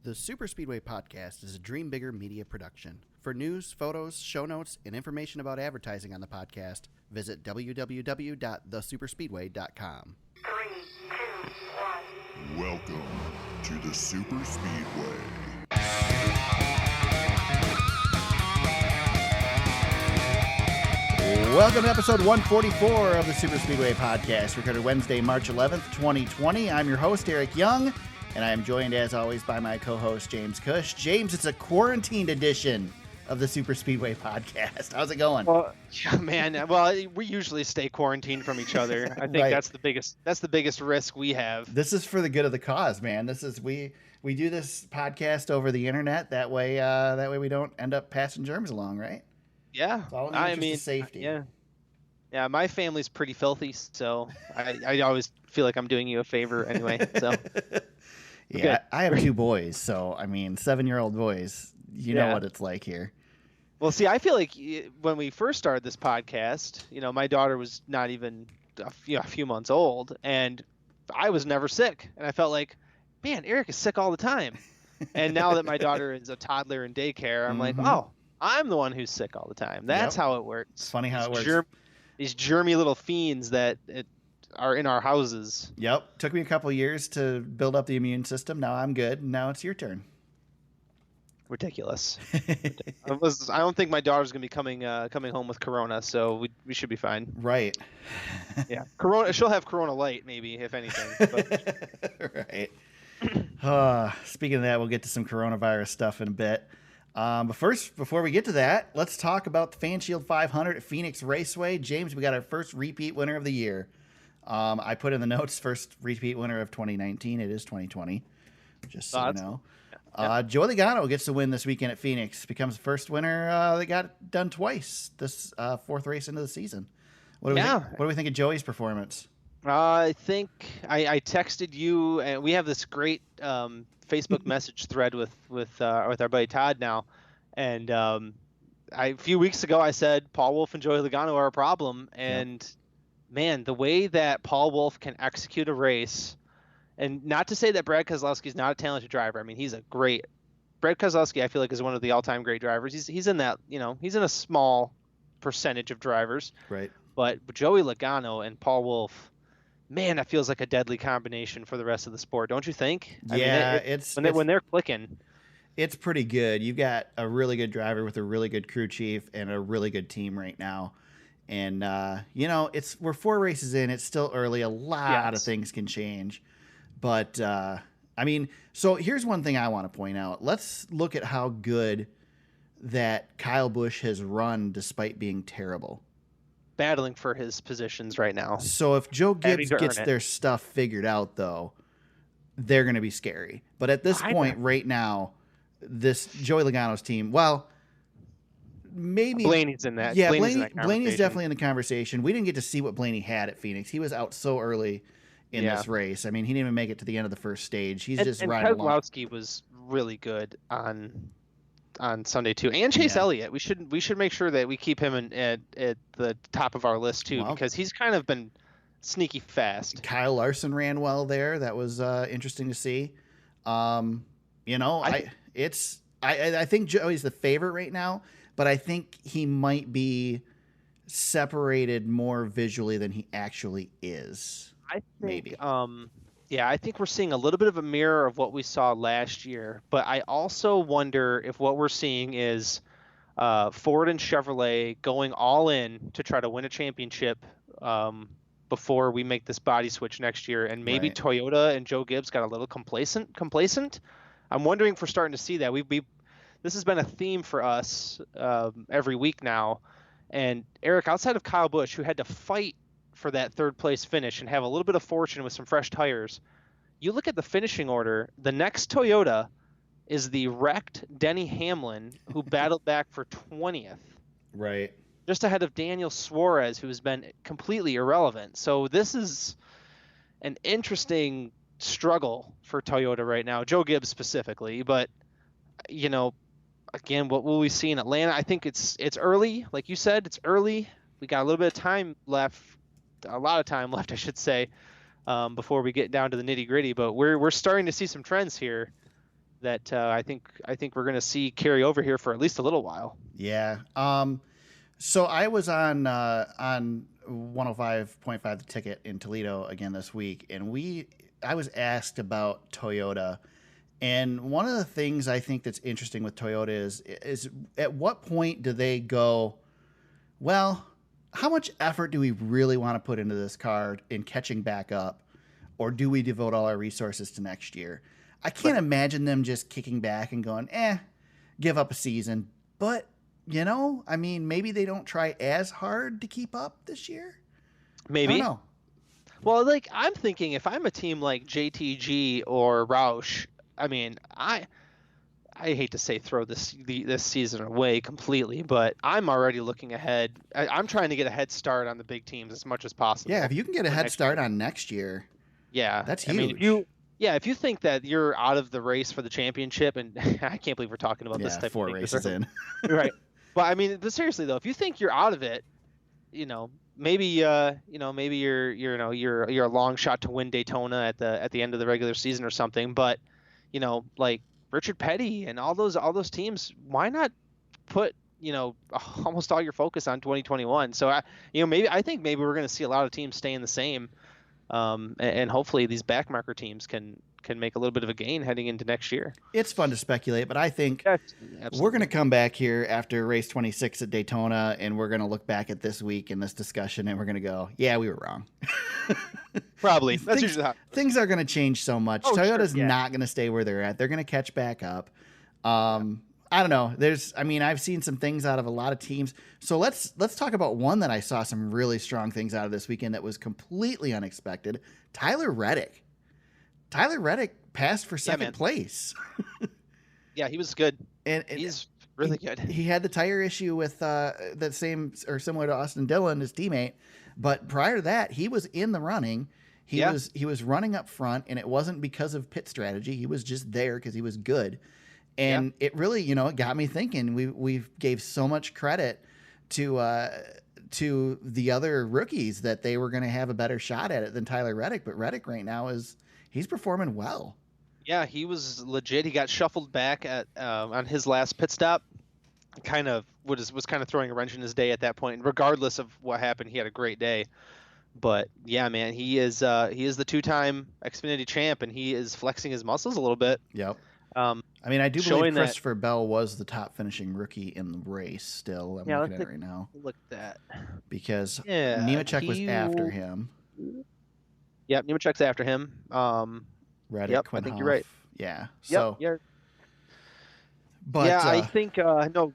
The Super Speedway Podcast is a Dream Bigger media production. For news, photos, show notes, and information about advertising on the podcast, visit www.thesuperspeedway.com. 3, 2, 1. Welcome to the Super Speedway. Welcome to episode 144 of the Super Speedway Podcast, recorded Wednesday, March 11th, 2020. I'm your host, Eric Young, and I am joined, as always, by my co-host, James Cush. James, it's a quarantined edition of the Super Speedway Podcast. How's it going? Well, yeah, man. Well, we usually stay quarantined from each other. I think Right. that's the biggest risk we have. This is for the good of the cause, man. This is we do this podcast over the internet. That way we don't end up passing germs along, right? Yeah, It's all in the interest of safety. Yeah. My family's pretty filthy, so I always feel like I'm doing you a favor anyway. So Yeah, good. I have two boys, so I mean, 7-year-old boys. You know Yeah. what it's like here. Well, see, I feel like when we first started this podcast, my daughter was not even a few months old, and I was never sick, and I felt like, man, Eric is sick all the time. And now that my daughter is a toddler in daycare, I'm like, Mhm. oh, I'm the one who's sick all the time. That's Yep. how it works. It's funny how it works. These germy little fiends that are in our houses. Yep. Took me a couple years to build up the immune system. Now I'm good. Now it's your turn. Ridiculous. I don't think my daughter's gonna be coming home with Corona, so we should be fine. Right. Yeah, Corona. She'll have Corona Light, maybe, if anything. But Right. Speaking of that, we'll get to some coronavirus stuff in a bit. But first, before we get to that, let's talk about the Fan Shield 500 at Phoenix Raceway. James, we got our first repeat winner of the year. I put in the notes, first repeat winner of 2019. It is 2020, just so you know. Joey Logano gets the win this weekend at Phoenix. Becomes the first winner that got done twice this fourth race into the season. What do we think of Joey's performance? I think I texted you, and we have this great Facebook message thread with our buddy Todd now, and a few weeks ago I said Paul Wolf and Joey Logano are a problem, and man, the way that Paul Wolf can execute a race, and not to say that Brad Keselowski is not a talented driver. I mean, he's a great. Brad Keselowski, I feel like, is one of the all-time great drivers. He's in that, he's in a small percentage of drivers. Right. But Joey Logano and Paul Wolf, man, that feels like a deadly combination for the rest of the sport, don't you think? Yeah, when they're clicking, it's pretty good. You've got a really good driver with a really good crew chief and a really good team right now. And we're 4 races in. It's still early. A lot of things can change. But so here's one thing I want to point out. Let's look at how good that Kyle Busch has run despite being terrible. Battling for his positions right now. So if Joe Gibbs gets their stuff figured out, though, they're going to be scary. But at this point right now, this Joey Logano's team, well, maybe Blaney's in that. Yeah, Blaney's definitely in the conversation. We didn't get to see what Blaney had at Phoenix. He was out so early in this race. I mean, he didn't even make it to the end of the first stage. He's just riding along. And Keselowski was really good on Sunday too, and Chase Elliott. We should make sure that we keep him at the top of our list too, because he's kind of been sneaky fast. Kyle Larson ran well there. That was interesting to see. I think Joey's the favorite right now, but I think he might be separated more visually than he actually is. I think, maybe. I think we're seeing a little bit of a mirror of what we saw last year, but I also wonder if what we're seeing is Ford and Chevrolet going all in to try to win a championship before we make this body switch next year, and maybe Toyota and Joe Gibbs got a little complacent. I'm wondering if we're starting to see that. This has been a theme for us every week now, and Eric, outside of Kyle Busch, who had to fight for that third place finish and have a little bit of fortune with some fresh tires, you look at the finishing order, the next Toyota is the wrecked Denny Hamlin, who battled back for 20th. Right. Just ahead of Daniel Suarez, who has been completely irrelevant. So this is an interesting struggle for Toyota right now, Joe Gibbs specifically, but again, what will we see in Atlanta? I think it's early. Like you said, it's early. We got a little bit of time left. A lot of time left, I should say, before we get down to the nitty gritty. But we're starting to see some trends here, that I think we're going to see carry over here for at least a little while. Yeah. So I was on 105.5 the ticket in Toledo again this week, and I was asked about Toyota. And one of the things I think that's interesting with Toyota is at what point do they go, well, how much effort do we really want to put into this car in catching back up, or do we devote all our resources to next year? I can't imagine them just kicking back and going, give up a season. But, I mean, maybe they don't try as hard to keep up this year. Maybe. I don't know. Well, like, I'm thinking if I'm a team like JTG or Roush, I mean, I hate to say throw this season away completely, but I'm already looking ahead. I'm trying to get a head start on the big teams as much as possible. Yeah, if you can get a head start on next year, yeah, that's huge. I mean, if you think that you're out of the race for the championship, and I can't believe we're talking about this type 4 of thing. races in. Right. But I mean, but seriously though, if you think you're out of it, maybe maybe you're a long shot to win Daytona at the end of the regular season or something. But like Richard Petty and all those teams, why not put almost all your focus on 2021? So I think maybe we're going to see a lot of teams staying the same, and hopefully these backmarker teams can make a little bit of a gain heading into next year. It's fun to speculate, but I think we're going to come back here after race 26 at Daytona, and we're going to look back at this week in this discussion, and we're going to go, yeah, we were wrong. Probably. That's usually how things are going to change so much. Toyota's not going to stay where they're at. They're going to catch back up. I don't know. I've seen some things out of a lot of teams. So let's talk about one that I saw some really strong things out of this weekend that was completely unexpected. Tyler Reddick. Tyler Reddick passed for second place. Yeah, he was good. And he's really good. He had the tire issue with that same or similar to Austin Dillon, his teammate. But prior to that, he was in the running. He was running up front, and it wasn't because of pit strategy. He was just there because he was good. And it really, it got me thinking. We gave so much credit to the other rookies that they were going to have a better shot at it than Tyler Reddick. But Reddick right now he's performing well. Yeah, he was legit. He got shuffled back on his last pit stop. Kind of was kind of throwing a wrench in his day at that point. And regardless of what happened, he had a great day. But yeah, man, he is the two-time Xfinity champ, and he is flexing his muscles a little bit. Yep. I do believe Christopher Bell was the top finishing rookie in the race still. I'm looking at it right now. Look at that. Because Nemechek was after him. Yep, Nemechek's after him. Reddick, yep, I think you're right. Yeah. So, yeah. But yeah, I think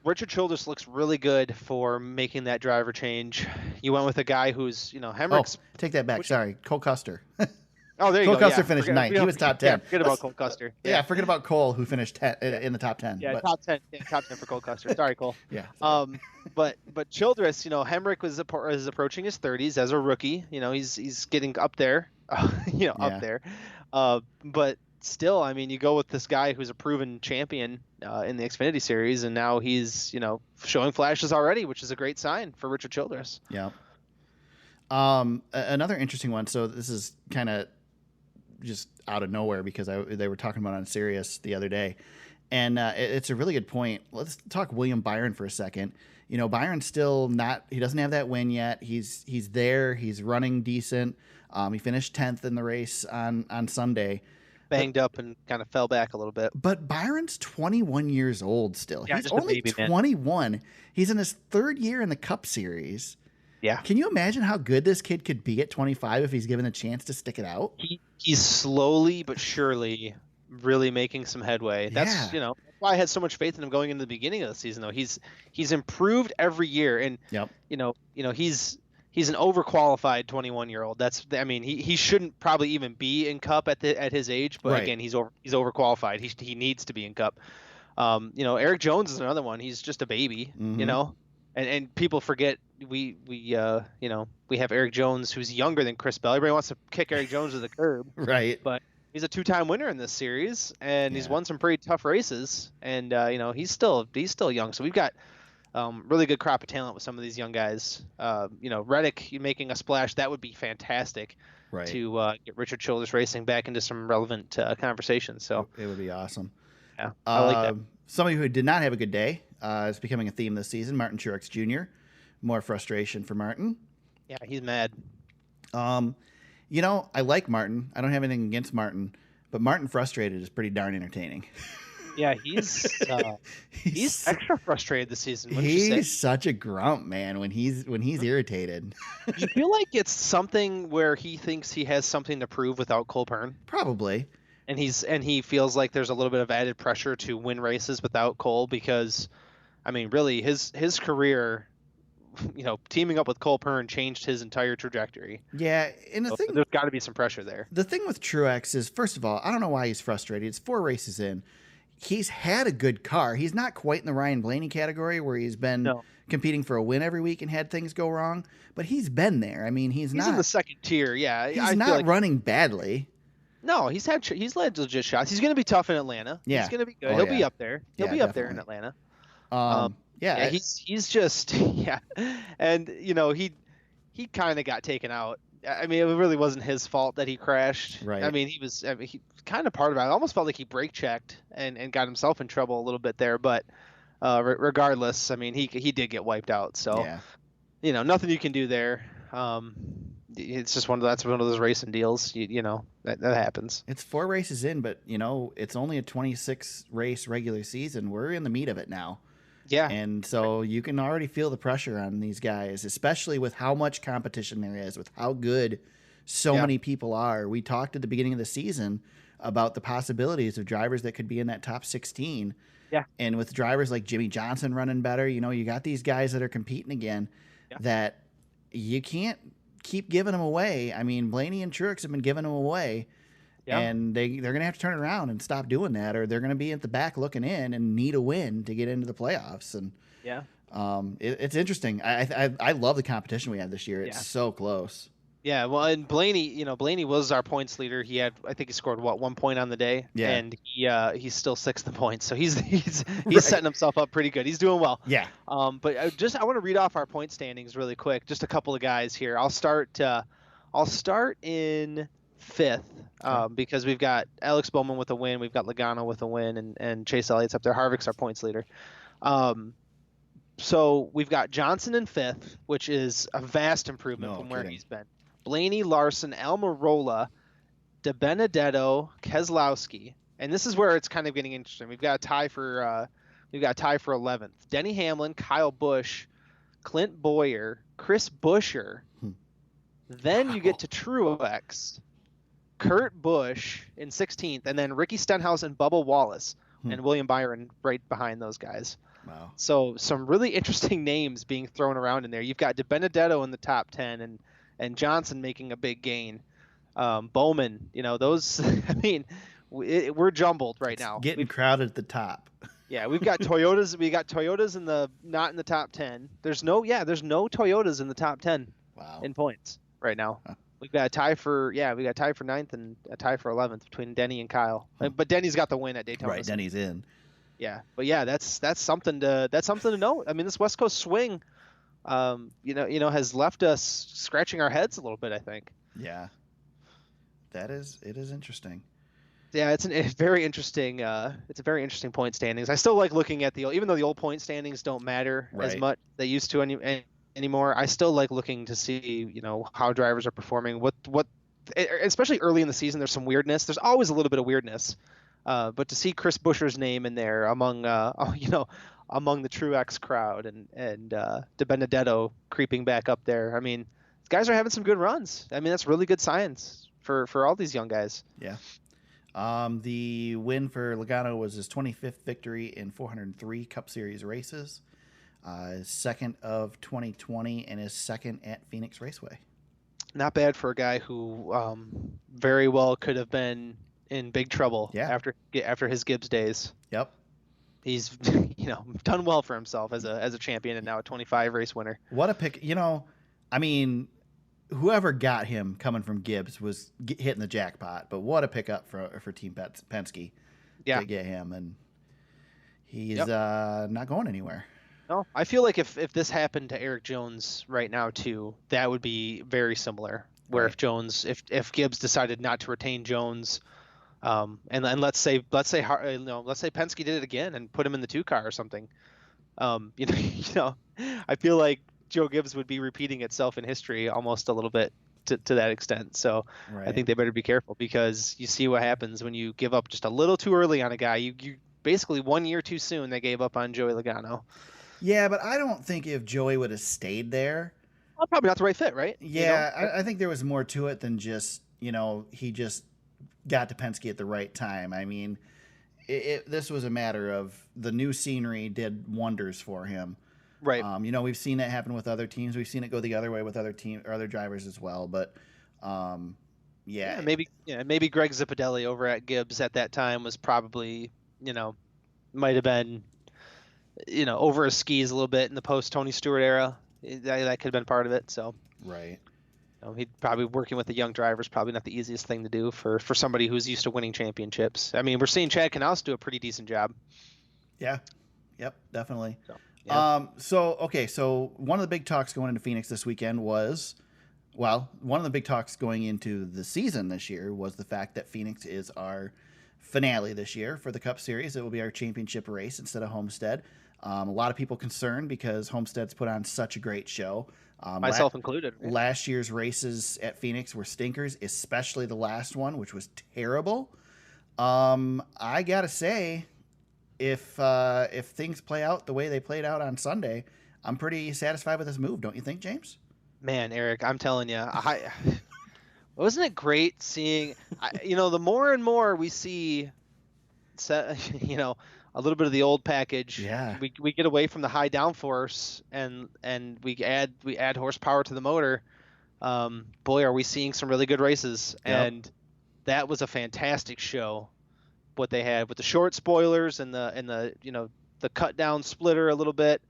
Richard Childress looks really good for making that driver change. You went with a guy who's, Hemrick's. Oh, take that back. Sorry, Cole Custer. Oh, there you go. Cole Custer finished ninth. He was top 10. Yeah, forget about Cole Custer. Yeah, forget about Cole, who finished in the top 10. Yeah, top 10. Yeah, top 10 for Cole Custer. Sorry, Cole. Yeah. But Childress, Hemrick is approaching his 30s as a rookie. He's getting up there. Up there. But still, you go with this guy who's a proven champion in the Xfinity Series, and now he's showing flashes already, which is a great sign for Richard Childress. Yeah. Another interesting one. So this is kind of just out of nowhere because they were talking about it on Sirius the other day, and it's a really good point. Let's talk William Byron for a second. Byron's still he doesn't have that win yet. He's there. He's running decent. He finished 10th in the race on Sunday. Banged up and kind of fell back a little bit. But Byron's 21 years old still. Yeah, he's only 21. Man. He's in his third year in the Cup Series. Yeah. Can you imagine how good this kid could be at 25 if he's given a chance to stick it out? He's slowly but surely really making some headway. That's why I had so much faith in him going into the beginning of the season, though. He's improved every year, and he's an overqualified 21-year-old. He shouldn't probably even be in Cup at his age, but again, he's overqualified. He needs to be in Cup. Eric Jones is another one. He's just a baby, and people forget we have Eric Jones who's younger than Chris Bell. Everybody wants to kick Eric Jones to the curb, right? But he's a two-time winner in this series, and he's won some pretty tough races, and he's still young. So we've got really good crop of talent with some of these young guys. Reddick making a splash, that would be fantastic, right? To get Richard Childress Racing back into some relevant conversations. So it would be awesome. Yeah, I like that. Somebody who did not have a good day is becoming a theme this season. Martin Truex Jr. More frustration for Martin. Yeah, he's mad. I like Martin. I don't have anything against Martin, but Martin frustrated is pretty darn entertaining. Yeah, he's extra frustrated this season. Wouldn't you say? He's such a grump, man. When he's irritated, Do you feel like it's something where he thinks he has something to prove without Cole Pearn, probably. and he feels like there's a little bit of added pressure to win races without Cole because, I mean, really his career, teaming up with Cole Pearn changed his entire trajectory. Yeah, and So there's got to be some pressure there. The thing with Truex is, first of all, I don't know why he's frustrated. It's 4 races in. He's had a good car. He's not quite in the Ryan Blaney category where he's been competing for a win every week and had things go wrong, but he's been there. I mean, he's not in the second tier. Yeah, he's not running badly. No, he's led legit shots. He's going to be tough in Atlanta. Yeah, he's going to be good. He'll be up there. He'll be up there in Atlanta. He's just and he kind of got taken out. I mean, it really wasn't his fault that he crashed. Right. I mean, he kind of part of it. I almost felt like he brake checked and got himself in trouble a little bit there. But regardless, I mean, he did get wiped out. So, nothing you can do there. It's just that's one of those racing deals. That happens. It's 4 races in, but it's only a 26 race regular season. We're in the meat of it now. Yeah. And so you can already feel the pressure on these guys, especially with how much competition there is, with how good so many people are. We talked at the beginning of the season about the possibilities of drivers that could be in that top 16. Yeah. And with drivers like Jimmy Johnson running better, you got these guys that are competing again that you can't keep giving them away. I mean, Blaney and Truex have been giving them away. Yeah. And they're going to have to turn around and stop doing that, or they're going to be at the back looking in and need a win to get into the playoffs. And it's interesting. I love the competition we have this year. It's so close. Yeah, well, and Blaney was our points leader. I think he scored 1 point on the day, and he's still 6th in points. So he's setting himself up pretty good. He's doing well. Yeah. But I want to read off our point standings really quick. Just a couple of guys here. I'll start in 5th. Because we've got Alex Bowman with a win, we've got Logano with a win, and Chase Elliott's up there. Harvick's our points leader. So we've got Johnson in 5th, which is a vast improvement from where he's been. Blaney, Larson, Almirola, DiBenedetto, Keselowski, and this is where it's kind of getting interesting. We've got a tie for 11th. Denny Hamlin, Kyle Busch, Clint Bowyer, Chris Buescher. Then you get to Truex, Kurt Busch in 16th, and then Ricky Stenhouse and Bubba Wallace and William Byron right behind those guys. Wow. So some really interesting names being thrown around in there. You've got DiBenedetto in the top 10 and Johnson making a big gain. Bowman, those, I mean, we're jumbled right now. Getting crowded at the top. Yeah, we've got Toyotas. We got Toyotas not in the top 10. There's no Toyotas in the top 10 in points right now. Huh. We've got a tie for 9th and a tie for 11th between Denny and Kyle. But Denny's got the win at Daytona. Right, Denny's in. Yeah, but that's something to note. I mean, this West Coast swing, has left us scratching our heads a little bit, I think. Yeah, it is interesting. Yeah, it's a very interesting point standings. I still like looking at even though the old point standings don't matter as much they used to anymore. I still like looking to see, how drivers are performing. What, especially early in the season, there's some weirdness. There's always a little bit of weirdness. But to see Chris Buescher's name in there among the Truex crowd and DiBenedetto creeping back up there, I mean, guys are having some good runs. I mean, that's really good science for all these young guys. Yeah. The win for Logano was his 25th victory in 403 Cup Series races. His second of 2020 and his second at Phoenix Raceway. Not bad for a guy who very well could have been in big trouble after his Gibbs days. Yep. He's done well for himself as a champion and now a 25 race winner. What a pick. I mean, whoever got him coming from Gibbs was hitting the jackpot, but what a pickup for Team Penske to get him, and he's not going anywhere. No, I feel like if this happened to Eric Jones right now too, that would be very similar. Where if Gibbs decided not to retain Jones, And let's say Penske did it again and put him in the 2 car or something. I feel like Joe Gibbs would be repeating itself in history almost a little bit to that extent. So I Right. think they better be careful, because you see what happens when you give up just a little too early on a guy. You basically 1 year too soon they gave up on Joey Logano. Yeah, but I don't think if Joey would have stayed there. Well, probably not the right fit, right? Yeah, I think there was more to it than just, he just got to Penske at the right time. I mean, this was a matter of the new scenery did wonders for him. Right. We've seen that happen with other teams. We've seen it go the other way with other drivers as well. But maybe Greg Zipadelli over at Gibbs at that time was probably, might have been, over his skis a little bit in the post Tony Stewart era. That could have been part of it. So right. He'd probably working with the young drivers, probably not the easiest thing to do for somebody who's used to winning championships. I mean, we're seeing Chad Knaus do a pretty decent job. Yeah. Yep. Definitely. So, yeah. So one of the big talks going into Phoenix this weekend was, one of the big talks going into the season this year was the fact that Phoenix is our finale this year for the Cup Series. It will be our championship race instead of Homestead. A lot of people concerned because Homestead's put on such a great show. Myself included. Right? Last year's races at Phoenix were stinkers, especially the last one, which was terrible. I gotta say, if things play out the way they played out on Sunday, I'm pretty satisfied with this move. Don't you think, James? Man, Eric, I'm telling you, wasn't it great seeing? The more and more we see, a little bit of the old package. Yeah. We get away from the high downforce and we add horsepower to the motor. Boy, are we seeing some really good races. Yep. And that was a fantastic show. What they had with the short spoilers and the cut down splitter a little bit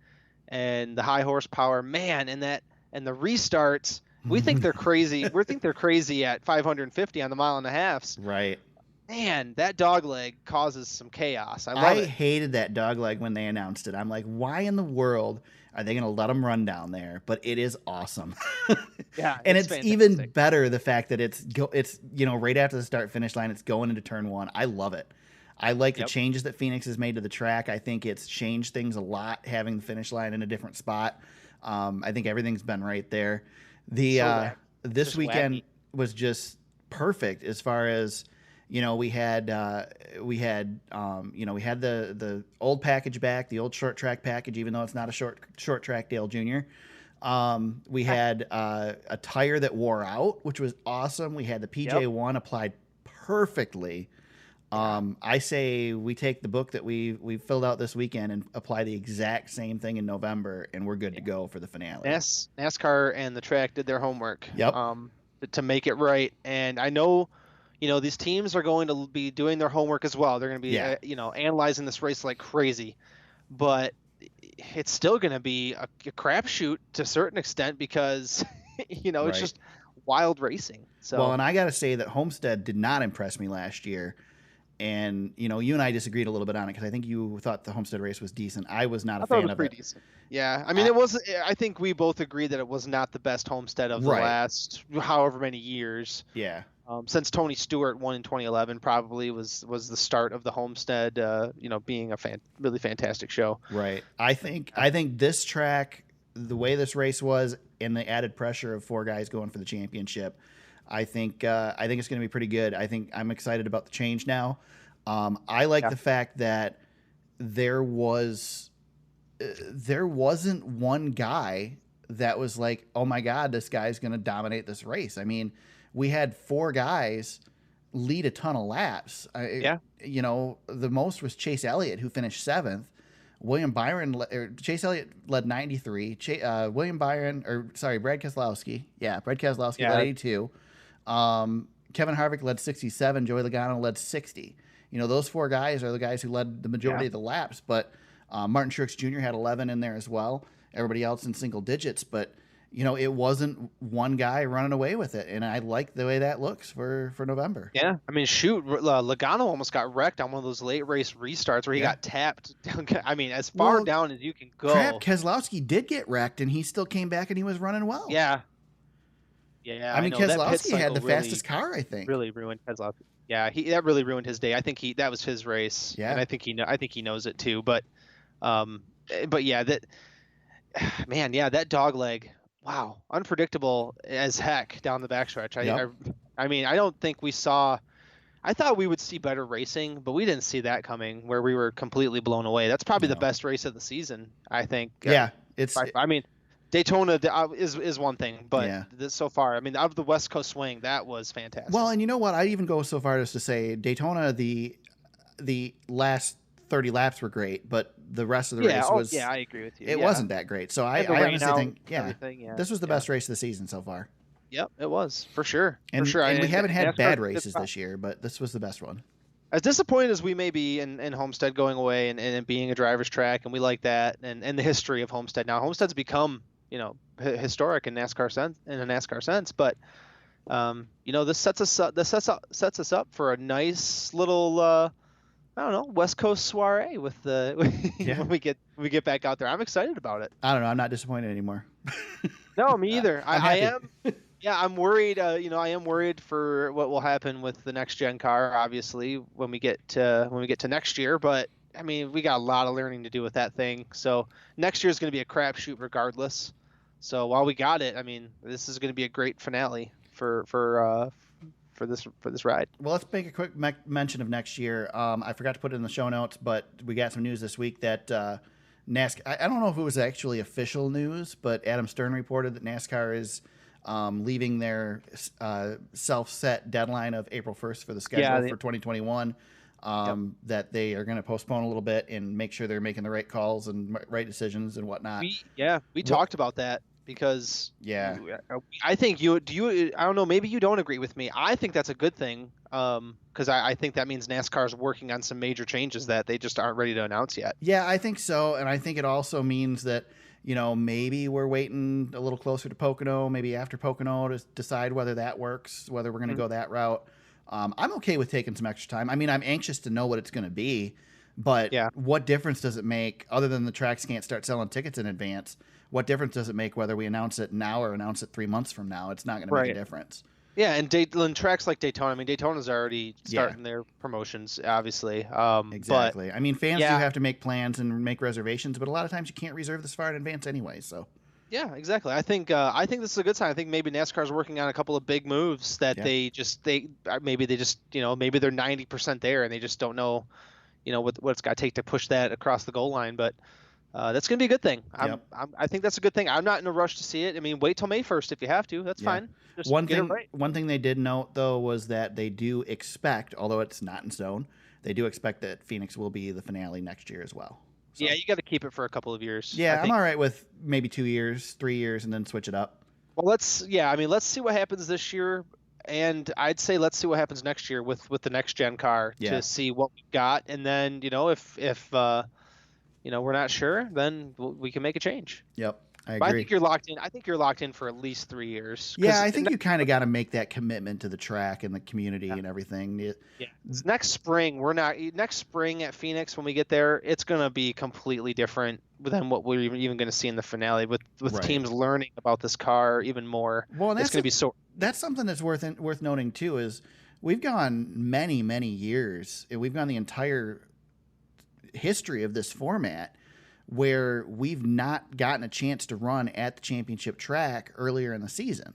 and the high horsepower, man, and the restarts. We think they're crazy. We think they're crazy at 550 on the 1.5 miles. Right. Man, that dog leg causes some chaos. I hated that dog leg when they announced it. I'm like, why in the world are they going to let them run down there? But it is awesome. Yeah, and it's fantastic. Even better the fact that it's right after the start finish line. It's going into turn 1. I love it. I like the changes that Phoenix has made to the track. I think it's changed things a lot having the finish line in a different spot. I think everything's been right there. This weekend was just perfect as far as. We had the old package back, the old short track package, even though it's not a short track Dale Jr. We had a tire that wore out, which was awesome. We had the PJ1 applied perfectly. I say we take the book that we filled out this weekend and apply the exact same thing in November, and we're good to go for the finale. NASCAR and the track did their homework. Yep. To make it right, and I know. These teams are going to be doing their homework as well. They're going to be, analyzing this race like crazy, but it's still going to be a crapshoot to a certain extent because, it's just wild racing. So, and I got to say that Homestead did not impress me last year. And, you and I disagreed a little bit on it because I think you thought the Homestead race was decent. I was not a fan of it. Pretty decent. Yeah. I mean, it was, I think we both agreed that it was not the best Homestead of the last however many years. Yeah. Since Tony Stewart won in 2011, probably was the start of the Homestead, being a really fantastic show. Right. I think this track, the way this race was, and the added pressure of 4 guys going for the championship, I think it's going to be pretty good. I'm excited about the change now. I like the fact that there wasn't one guy that was like, oh my God, this guy's going to dominate this race. I mean, we had 4 guys lead a ton of laps. The most was Chase Elliott, who finished 7th. Chase Elliott led 93. Brad Keselowski. Yeah, Brad Keselowski led 82. Kevin Harvick led 67. Joey Logano led 60. Those 4 guys are the guys who led the majority of the laps. But Martin Truex Jr. had 11 in there as well. Everybody else in single digits. But it wasn't one guy running away with it, and I like the way that looks for November. Yeah, I mean, Logano almost got wrecked on one of those late race restarts where he got tapped. I mean, as far down as you can go. Keselowski did get wrecked, and he still came back, and he was running well. Yeah. Yeah. I mean, Keselowski had the fastest car, I think. Really ruined Keselowski. Yeah, that really ruined his day. I think that was his race, Yeah. and I think he knows it too. But yeah, that man, yeah, that dog leg, wow, unpredictable as heck down the backstretch. Yep. I mean, I don't think we saw. I thought we would see better racing, but we didn't see that coming where we were completely blown away. That's probably the No. best race of the season, I think. Yeah. It's I mean, Daytona is one thing, but Yeah. so far, I mean, out of the West Coast swing, that was fantastic. well, and you know what? I'd even go so far as to say Daytona, the last 30 laps were great, but the rest of the race was yeah, I agree with you. it Yeah. wasn't that great. So I And the rain honestly out, think everything, yeah, this was the yeah. best race of the season so far. Yep, it was for sure. And, for sure. and we haven't had NASCAR bad did races fine. this year, but this was the best one. As disappointed as we may be in Homestead going away and it being a driver's track, and we like that, and the history of Homestead. Now Homestead's become, historic in NASCAR sense, but this sets us up for a nice little I don't know, West Coast soiree with the Yeah. when we get back out there. I'm excited about it. I don't know. I'm not disappointed anymore. No, me either. I'm I happy. am. Yeah, I'm worried. I am worried for what will happen with the next gen car. Obviously, when we get to next year. But I mean, we got a lot of learning to do with that thing. So next year is going to be a crapshoot regardless. So while we got it, I mean, this is going to be a great finale for this ride. Well, let's make a quick mention of next year. I forgot to put it in the show notes, but we got some news this week that NASCAR. I don't know if it was actually official news, but Adam Stern reported that NASCAR is leaving their self-set deadline of April 1st for the schedule for 2021. That they are going to postpone a little bit and make sure they're making the right calls and right decisions and whatnot. We talked about that because Yeah. I think I don't know, maybe you don't agree with me. I think that's a good thing because I think that means NASCAR is working on some major changes that they just aren't ready to announce yet. Yeah, I think so, and I think it also means that maybe we're waiting a little closer to Pocono, maybe after Pocono, to decide whether that works, whether we're going to go that route. I'm okay with taking some extra time. I mean, I'm anxious to know what it's going to be, but what difference does it make, other than the tracks can't start selling tickets in advance? What difference does it make whether we announce it now or announce it 3 months from now? It's not going to make a difference. Yeah, and tracks like Daytona, I mean, Daytona's already starting their promotions, obviously. Exactly. But, I mean, fans do have to make plans and make reservations, but a lot of times you can't reserve this far in advance anyway. So. Yeah, exactly. I think this is a good sign. I think maybe NASCAR's working on a couple of big moves that maybe they're 90% there and they just don't know, what it's got to take to push that across the goal line. But that's going to be a good thing. I think that's a good thing. I'm not in a rush to see it. I mean, wait till May 1st if you have to. That's fine. Just one get thing, it right. One thing they did note, though, was that they do expect, although it's not in stone, they do expect that Phoenix will be the finale next year as well. So. Yeah, you got to keep it for a couple of years. Yeah, I'm all right with maybe 2 years, 3 years, and then switch it up. Well, let's see what happens this year. And I'd say let's see what happens next year with the next gen car to see what we've got. And then, if we're not sure, then we can make a change. Yep, I agree. But I think you're locked in. I think you're locked in for at least 3 years. Yeah, I think you kind of got to make that commitment to the track and the community and everything. Yeah. Next spring at Phoenix when we get there, it's going to be completely different than what we're even going to see in the finale with teams learning about this car even more. Well, and it's going to be so. That's something that's worth noting too. Is we've gone many years, and we've gone the entire history of this format where we've not gotten a chance to run at the championship track earlier in the season.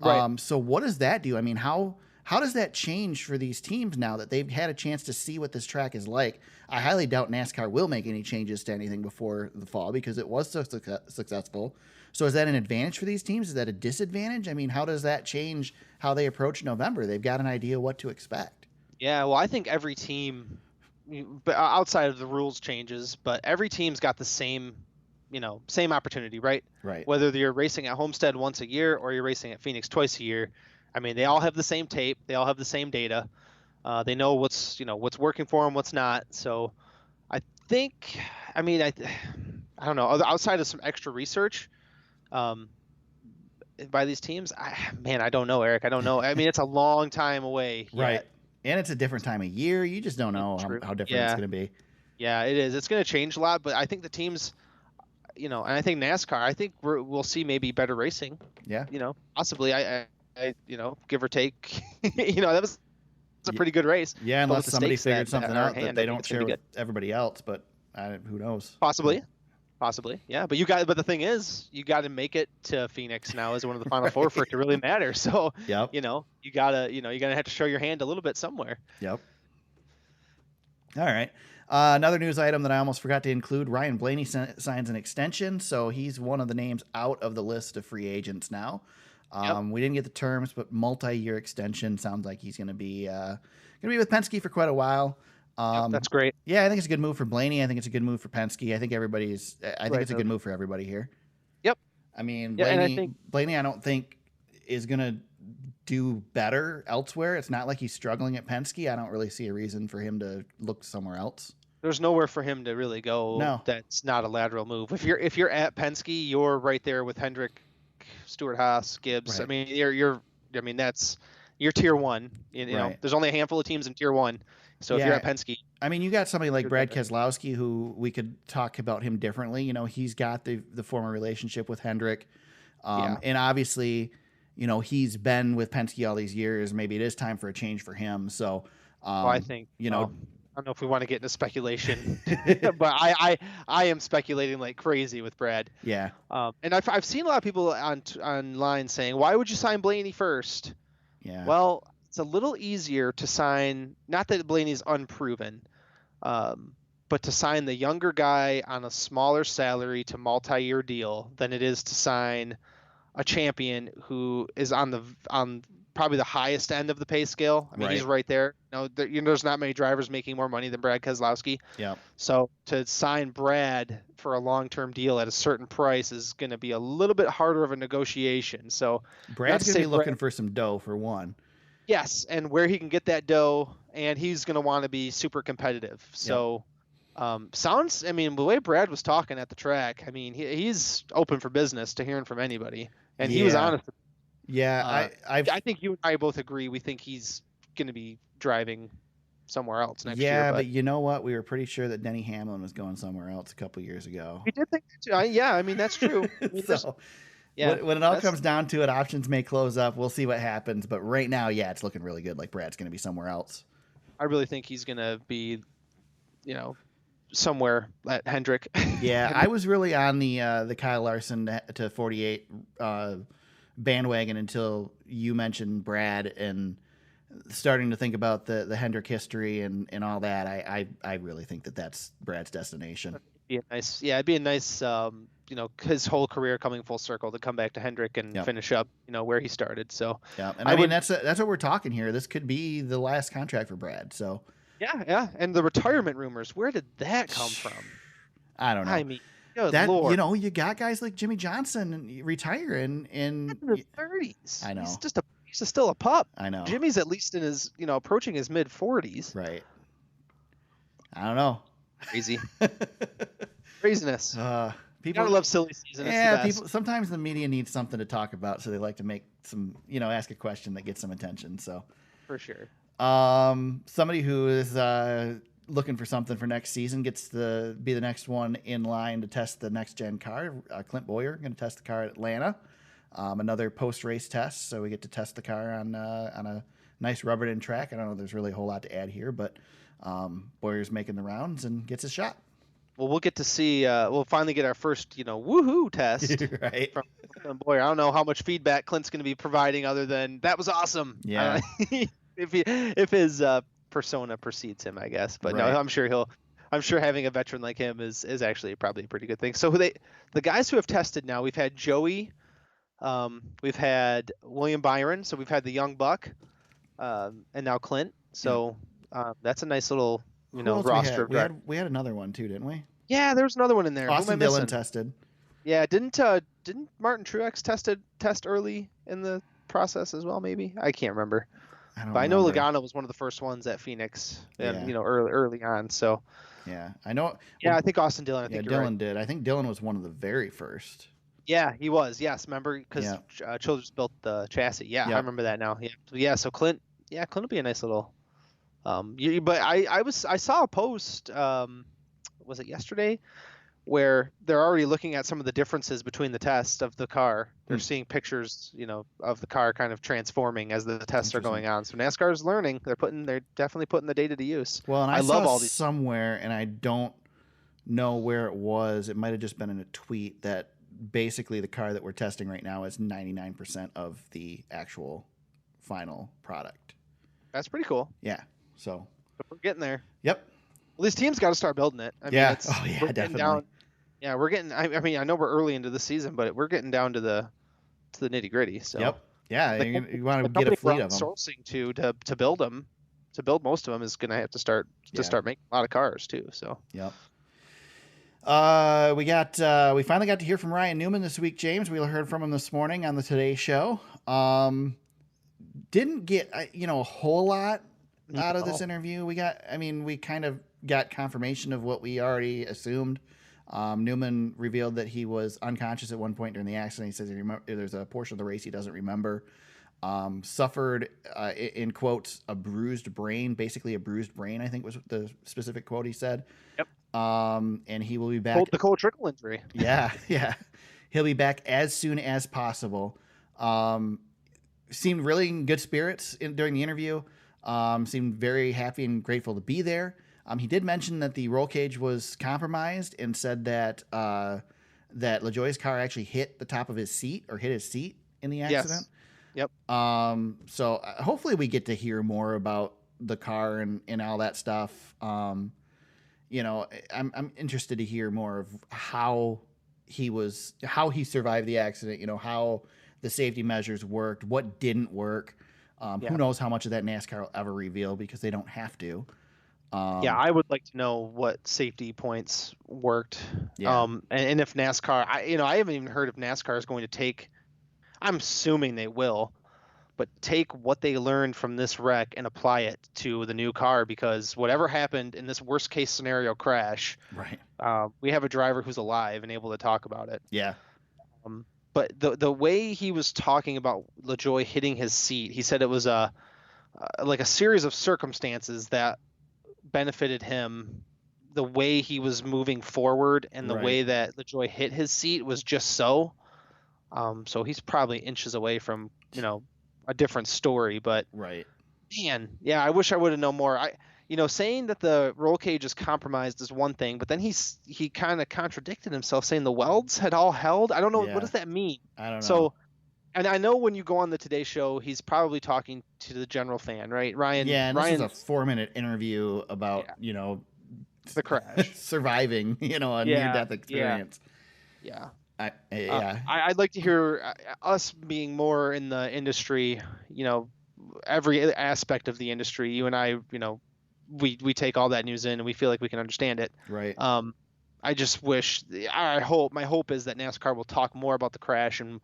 Right. So what does that do? I mean, how does that change for these teams now that they've had a chance to see what this track is like? I highly doubt NASCAR will make any changes to anything before the fall because it was so successful. So is that an advantage for these teams? Is that a disadvantage? I mean, how does that change how they approach November? They've got an idea what to expect. Yeah, well, I think every team, but outside of the rules changes, but every team's got the same opportunity, right? Right. Whether you're racing at Homestead once a year or you're racing at Phoenix twice a year, I mean, they all have the same tape. They all have the same data. They know what's working for them, what's not. So I think, I don't know, outside of some extra research by these teams, I don't know, Eric. I don't know. I mean, it's a long time away. Right. Yet. And it's a different time of year. You just don't know how different it's going to be. Yeah, it is. It's going to change a lot, but I think the teams, and I think NASCAR, I think we'll see maybe better racing. Yeah. Possibly. I give or take. That was It's a pretty good race. Yeah, But unless with the somebody stakes figured that something are out in that hand, they I think don't it's gonna share be with good. everybody else. But who knows? Possibly, yeah. But the thing is, you got to make it to Phoenix now as one of the final four for it to really matter. So, Yep. you gotta have to show your hand a little bit somewhere. Yep. All right. Another news item that I almost forgot to include: Ryan Blaney signs an extension, so he's one of the names out of the list of free agents now. We didn't get the terms, but multi-year extension sounds like he's going to be with Penske for quite a while. That's great. Yeah, I think it's a good move for Blaney. I think it's a good move for Penske. I think it's a good move for everybody here. Yep. I mean, Yeah, Blaney, I don't think is going to do better elsewhere. It's not like he's struggling at Penske. I don't really see a reason for him to look somewhere else. There's nowhere for him to really go. No. That's not a lateral move. If you're at Penske, you're right there with Hendrick, Stewart-Haas, Gibbs. Right. I mean, you're tier one. You know, Right. there's only a handful of teams in tier one. So if you're at Penske, I mean, you got somebody like Brad Keselowski, who we could talk about him differently. You know, he's got the former relationship with Hendrick, and obviously, you know, he's been with Penske all these years. Maybe it is time for a change for him. So, I think I don't know if we want to get into speculation, but I am speculating like crazy with Brad. Yeah. And I've seen a lot of people online saying, why would you sign Blaney first? Yeah. Well, it's a little easier to sign, not that Blaney's unproven, but to sign the younger guy on a smaller salary to multi-year deal than it is to sign a champion who is on probably the highest end of the pay scale. I mean, he's right there. There's not many drivers making more money than Brad Keselowski. Yeah. So to sign Brad for a long-term deal at a certain price is going to be a little bit harder of a negotiation. So Brad's going to be looking for some dough for one. Yes, and where he can get that dough, and he's going to want to be super competitive. So, I mean, the way Brad was talking at the track, I mean, he's open for business to hearing from anybody, and he was honest. Yeah, I think you and I both agree. We think he's going to be driving somewhere else next year. Yeah, but you know what? We were pretty sure that Denny Hamlin was going somewhere else a couple years ago. We did think that too. Yeah, I mean, that's true. I mean, so, when it all comes down to it, options may close up. We'll see what happens. But right now, it's looking really good. Like Brad's going to be somewhere else. I really think he's going to be, somewhere at Hendrick. Yeah, I was really on the Kyle Larson to 48 bandwagon until you mentioned Brad and starting to think about the Hendrick history and all that. I really think that's Brad's destination. It'd be a nice, his whole career coming full circle to come back to Hendrick and finish up, where he started. So and I mean that's what we're talking here. This could be the last contract for Brad. So yeah, and the retirement rumors, where did that come from? I don't know. I mean, good Lord. You got guys like Jimmy Johnson retiring in the 30s. I know. He's still a pup. I know. Jimmy's at least in his, approaching his mid 40s. Right. I don't know. Crazy. Craziness. People gotta love silly season. Yeah, people. Sometimes the media needs something to talk about, so they like to make some, ask a question that gets some attention. So, for sure. Somebody who is looking for something for next season gets to be the next one in line to test the next gen car. Clint Boyer going to test the car at Atlanta. Another post race test, so we get to test the car on a nice rubbered-in track. I don't know if there's really a whole lot to add here, but Boyer's making the rounds and gets a shot. Well, we'll get to see. We'll finally get our first, woohoo test right. from Clint Boyer. I don't know how much feedback Clint's going to be providing other than that was awesome. Yeah. If his persona precedes him, I guess. But no, I'm sure having a veteran like him is actually probably a pretty good thing. So the guys who have tested now, we've had Joey, we've had William Byron, so we've had the young buck, and now Clint. So that's a nice little roster. We had another one too, didn't we? Yeah, there was another one in there. Austin Dillon tested. Yeah, didn't Martin Truex test early in the process as well? Maybe I can't remember. I know Logano was one of the first ones at Phoenix, and early on. So yeah, I know. Yeah, I think Austin Dillon. I think Dillon did. I think Dillon was one of the very first. Yeah, he was. Yes, remember because Childress built the chassis. Yeah, I remember that now. Yeah. So Clint will be a nice little. But I saw a post. Was it yesterday? where they're already looking at some of the differences between the tests of the car. They're seeing pictures, of the car kind of transforming as the tests are going on. So NASCAR is learning. They're definitely putting the data to use. Well, and I love saw all these. somewhere, and I don't know where it was. It might have just been in a tweet that basically the car that we're testing right now is 99% of the actual final product. That's pretty cool. Yeah. So We're getting there. Yep. Well, these teams got to start building it. Yeah. We're getting Definitely. down. Yeah, we're getting. I mean, I know we're early into the season, but we're getting down to the nitty gritty. So Yep. Yeah. the You want to the get a company we're fleet of them. outsourcing to build them, to build most of them is going to have to start making a lot of cars too. So Yep. We finally got to hear from Ryan Newman this week, James. We heard from him this morning on the Today Show. Didn't get a whole lot out of this interview. We kind of got confirmation of what we already assumed. Newman revealed that he was unconscious at one point during the accident. He says there's a portion of the race he doesn't remember. Suffered, in quotes, a bruised brain, basically a bruised brain, I think was the specific quote he said. Yep. And he will be back. The cold trickle injury. Yeah. He'll be back as soon as possible. Seemed really in good spirits during the interview. Seemed very happy and grateful to be there. He did mention that the roll cage was compromised and said that that LaJoie's car actually hit the top of his seat or hit his seat in the accident. Yes. Yep. So hopefully we get to hear more about the car and all that stuff. I'm interested to hear more of how he survived the accident. How the safety measures worked, what didn't work. Who knows how much of that NASCAR will ever reveal because they don't have to. I would like to know what safety points worked. Yeah. And if NASCAR, I haven't even heard if NASCAR is going to take, I'm assuming they will, but take what they learned from this wreck and apply it to the new car, because whatever happened in this worst case scenario crash, Right. We have a driver who's alive and able to talk about it. Yeah. But the way he was talking about LaJoie hitting his seat, he said it was like a series of circumstances that benefited him. The way he was moving forward and the way that LaJoie hit his seat was just so. So he's probably inches away from a different story. But right. Man, yeah, I wish I would have known more. Saying that the roll cage is compromised is one thing, but then he kind of contradicted himself, saying the welds had all held. I don't know. Yeah. What does that mean? I don't know. So, and I know when you go on the Today Show, he's probably talking to the general fan, right? Ryan. Yeah, and this is Ryan, a 4-minute interview about the crash, surviving a near-death experience. Yeah. I'd like to hear us being more in the industry. Every aspect of the industry. You and I, we take all that news in and we feel like we can understand it. Right. I just wish, my hope is that NASCAR will talk more about the crash and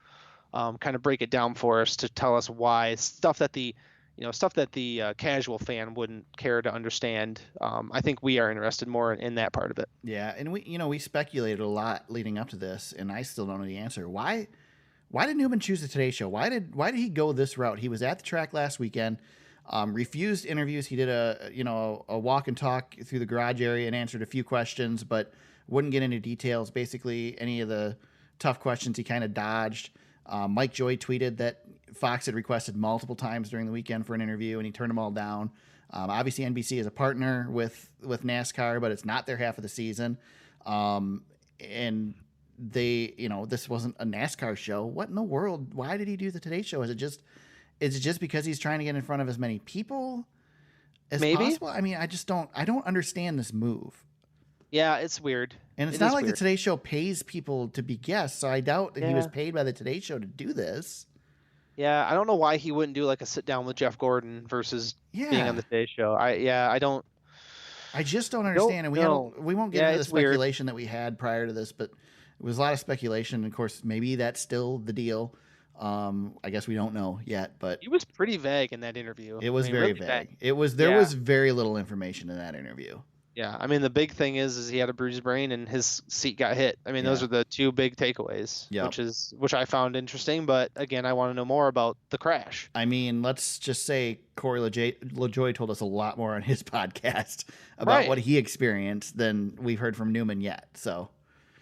kind of break it down for us to tell us why stuff that the casual fan wouldn't care to understand. I think we are interested more in that part of it. Yeah. And we speculated a lot leading up to this, and I still don't know the answer. Why did Newman choose the Today Show? Why did he go this route? He was at the track last weekend, refused interviews. He did a walk and talk through the garage area and answered a few questions, but wouldn't get into details. Basically, any of the tough questions he kind of dodged. Mike Joy tweeted that Fox had requested multiple times during the weekend for an interview, and he turned them all down. Obviously, NBC is a partner with NASCAR, but it's not their half of the season. And they, this wasn't a NASCAR show. What in the world? Why did he do the Today Show? Is it just because he's trying to get in front of as many people as possible? I mean, I don't understand this move. Yeah, it's weird. And it's not like the Today Show pays people to be guests, so I doubt that he was paid by the Today Show to do this. Yeah, I don't know why he wouldn't do like a sit down with Jeff Gordon versus being on the Today Show. I just don't understand, and we won't get into the speculation that we had prior to this, but it was a lot of speculation. Of course, maybe that's still the deal. I guess we don't know yet, but he was pretty vague in that interview. It was very vague. There was very little information in that interview. Yeah, I mean the big thing is he had a bruised brain and his seat got hit. I mean those are the two big takeaways, which I found interesting. But again, I want to know more about the crash. I mean, let's just say Corey LaJoie told us a lot more on his podcast about what he experienced than we've heard from Newman yet. So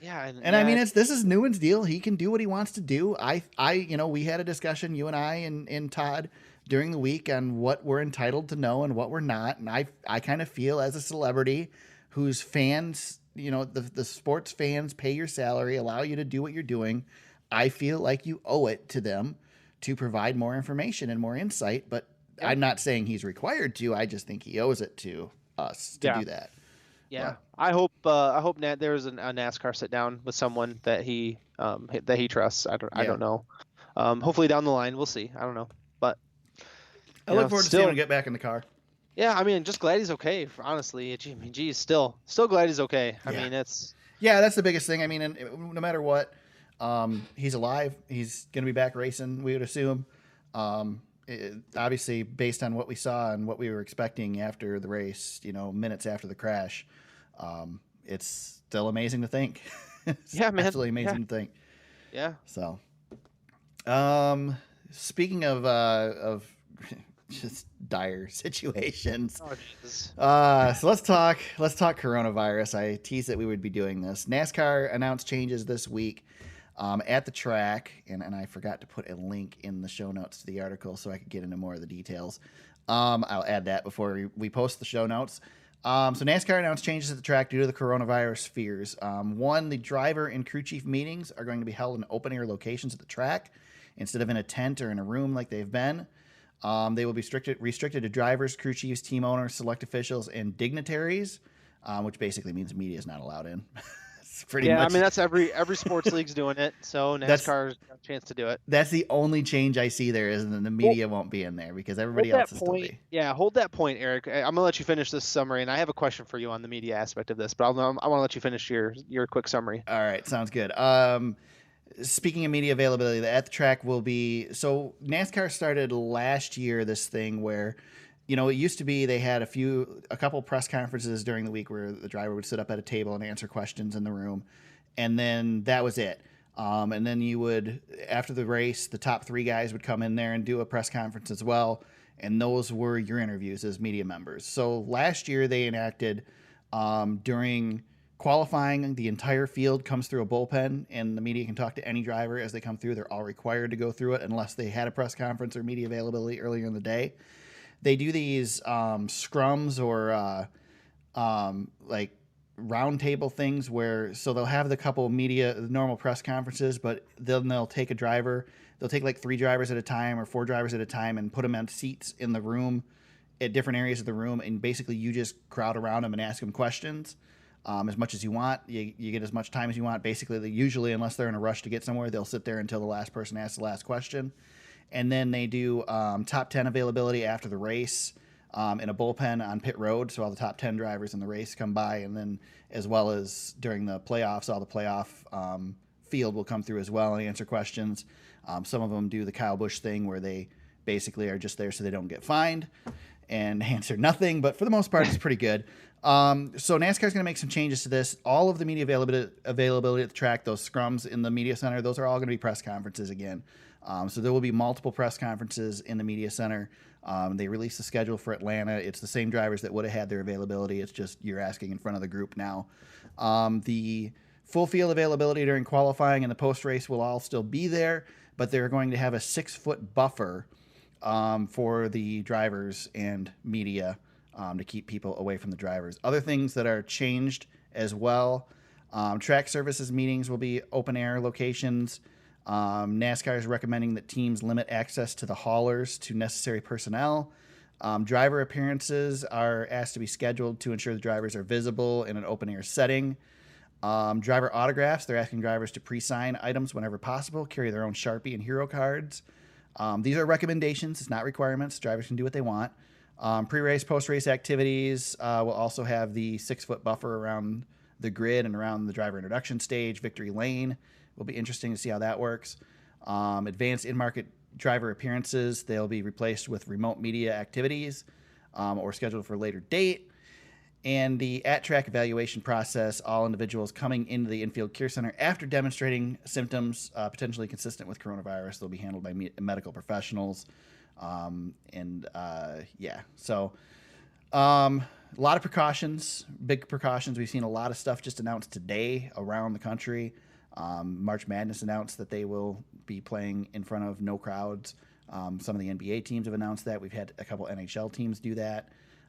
Yeah, And I mean, this is Newman's deal. He can do what he wants to do. We had a discussion, you and I and Todd, during the week on what we're entitled to know and what we're not. And I kind of feel as a celebrity whose fans, the sports fans pay your salary, allow you to do what you're doing. I feel like you owe it to them to provide more information and more insight. But Yeah. I'm not saying he's required to. I just think he owes it to us to Yeah. do that. Yeah, I hope there's a NASCAR sit down with someone that he trusts. I don't know. Hopefully down the line we'll see. I don't know, but I look forward to seeing still, him get back in the car. yeah. I mean, just glad he's okay. Honestly, geez, still glad he's okay. I Yeah. mean, it's Yeah, that's the biggest thing. I mean, and no matter what, he's alive. He's going to be back racing, we would assume. Obviously, based on what we saw and what we were expecting after the race, minutes after the crash, it's still amazing to think. It's Yeah, man. absolutely amazing to think. Yeah. So, speaking of just dire situations. Oh, Jesus. So let's talk coronavirus. I teased that we would be doing this. NASCAR announced changes this week at the track, and I forgot to put a link in the show notes to the article so I could get into more of the details. I'll add that before we post the show notes. So NASCAR announced changes at the track due to the coronavirus fears. One, the driver and crew chief meetings are going to be held in open-air locations at the track instead of in a tent or in a room like they've been. They will be restricted to drivers, crew chiefs, team owners, select officials, and dignitaries, which basically means media is not allowed in. It's pretty much. I mean, that's every sports league's doing it, so NASCAR's got a chance to do it. That's the only change I see there is that the media won't be in there because everybody else is still be. Yeah, hold that point, Eric. I'm gonna let you finish this summary, and I have a question for you on the media aspect of this, but I want to let you finish your quick summary. All right, sounds good. Speaking of media availability, at the track will be so NASCAR started last year this thing where, it used to be they had a couple press conferences during the week where the driver would sit up at a table and answer questions in the room, and then that was it. And then you would, after the race, the top 3 guys would come in there and do a press conference as well, and those were your interviews as media members. So last year they enacted during qualifying, the entire field comes through a bullpen, and the media can talk to any driver as they come through. They're all required to go through it unless they had a press conference or media availability earlier in the day. They do these scrums or like round table things so they'll have the couple normal press conferences, but then they'll take they'll take like 3 drivers at a time or 4 drivers at a time and put them on seats in the room at different areas of the room, and basically you just crowd around them and ask them questions. As much as you want. You get as much time as you want. Basically, usually, unless they're in a rush to get somewhere, they'll sit there until the last person asks the last question. And then they do top 10 availability after the race in a bullpen on pit road. So all the top 10 drivers in the race come by. And then as well as during the playoffs, all the playoff field will come through as well and answer questions. Some of them do the Kyle Busch thing where they basically are just there so they don't get fined and answer nothing. But for the most part, it's pretty good. So NASCAR is going to make some changes to this. All of the media availability at the track, those scrums in the media center, those are all going to be press conferences again. So there will be multiple press conferences in the media center. They released the schedule for Atlanta. It's the same drivers that would have had their availability. It's just you're asking in front of the group now. The full field availability during qualifying and the post-race will all still be there, but they're going to have a 6-foot buffer for the drivers and media to keep people away from the drivers. Other things that are changed as well, track services meetings will be open-air locations. NASCAR is recommending that teams limit access to the haulers to necessary personnel. Driver appearances are asked to be scheduled to ensure the drivers are visible in an open-air setting. Driver autographs, they're asking drivers to pre-sign items whenever possible, carry their own Sharpie and hero cards. These are recommendations. It's not requirements. Drivers can do what they want. Pre-race, post-race activities will also have the 6-foot buffer around the grid and around the driver introduction stage. Victory lane will be interesting to see how that works. Advanced in-market driver appearances, they'll be replaced with remote media activities or scheduled for a later date. And the at-track evaluation process, all individuals coming into the infield care center after demonstrating symptoms potentially consistent with coronavirus, they'll be handled by medical professionals. So A lot of precautions, big precautions. We've seen a lot of stuff just announced today around the country. March Madness announced that they will be playing in front of no crowds. Some of the NBA teams have announced that. We've had a couple NHL teams do that.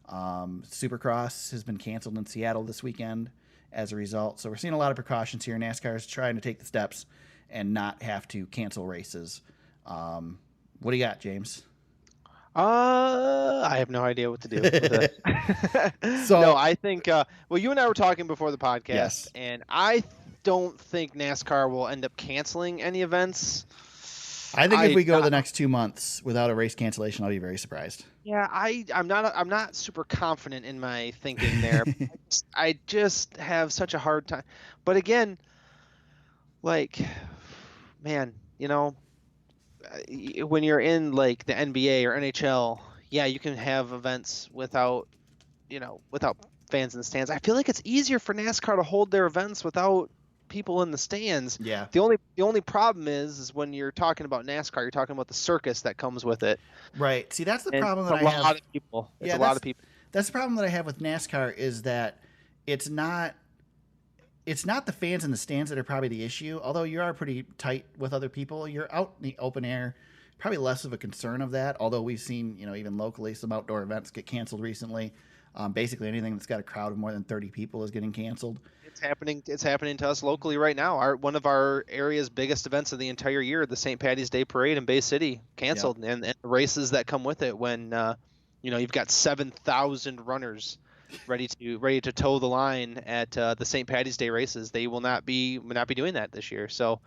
Supercross has been canceled in Seattle this weekend as a result. So we're seeing a lot of precautions here. NASCAR is trying to take the steps and not have to cancel races. What do you got, James? I have no idea what to do with it. So No, I think well, you and I were talking before the podcast, Yes. and I don't think NASCAR will end up canceling any events. I think if we go the next 2 months without a race cancellation, I'll be very surprised. Yeah, I'm not super confident in my thinking there. I just have such a hard time. But again, like, man, when you're in like the NBA or NHL, yeah, you can have events without fans in the stands. I feel like it's easier for NASCAR to hold their events without people in the stands. Yeah. The only problem is when you're talking about NASCAR, you're talking about the circus that comes with it. Right. See, that's the And problem that it's I a have. lot of people. It's a lot of people. That's the problem that I have with NASCAR is that it's not the fans in the stands that are probably the issue. Although you are pretty tight with other people, you're out in the open air. Probably less of a concern of that. Although we've seen, even locally, some outdoor events get canceled recently. Basically, anything that's got a crowd of more than 30 people is getting canceled. It's happening to us locally right now. One of our area's biggest events of the entire year, the St. Patty's Day Parade in Bay City, canceled, and the races that come with it. When you've got 7,000 runners ready to toe the line at the St. Patty's Day races, they will not be doing that this year. So,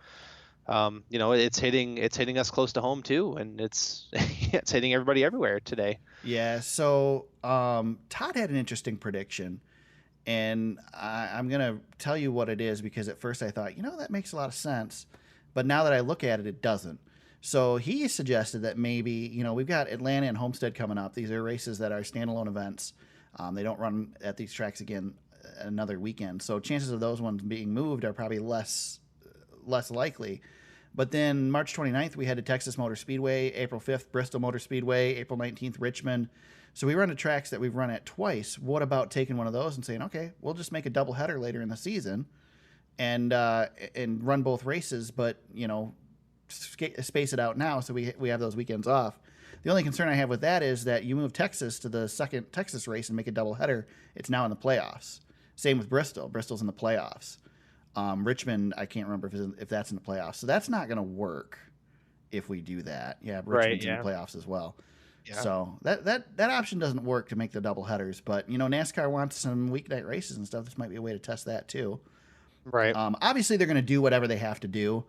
it's hitting us close to home too, and it's it's hitting everybody everywhere today. Yeah. So Todd had an interesting prediction. And I'm going to tell you what it is because at first I thought, that makes a lot of sense. But now that I look at it, it doesn't. So he suggested that maybe, we've got Atlanta and Homestead coming up. These are races that are standalone events. They don't run at these tracks again another weekend. So chances of those ones being moved are probably less likely. But then March 29th, we head to Texas Motor Speedway. April 5th, Bristol Motor Speedway. April 19th, Richmond. So we run to tracks that we've run at twice. What about taking one of those and saying, okay, we'll just make a doubleheader later in the season and run both races, but, space it out now so we have those weekends off. The only concern I have with that is that you move Texas to the second Texas race and make a doubleheader. It's now in the playoffs. Same with Bristol. Bristol's in the playoffs. Richmond, I can't remember if that's in the playoffs. So that's not going to work if we do that. Yeah, Richmond's in the playoffs as well. Yeah. So that option doesn't work to make the double headers, but NASCAR wants some weeknight races and stuff. This might be a way to test that too. Right. Obviously they're going to do whatever they have to do.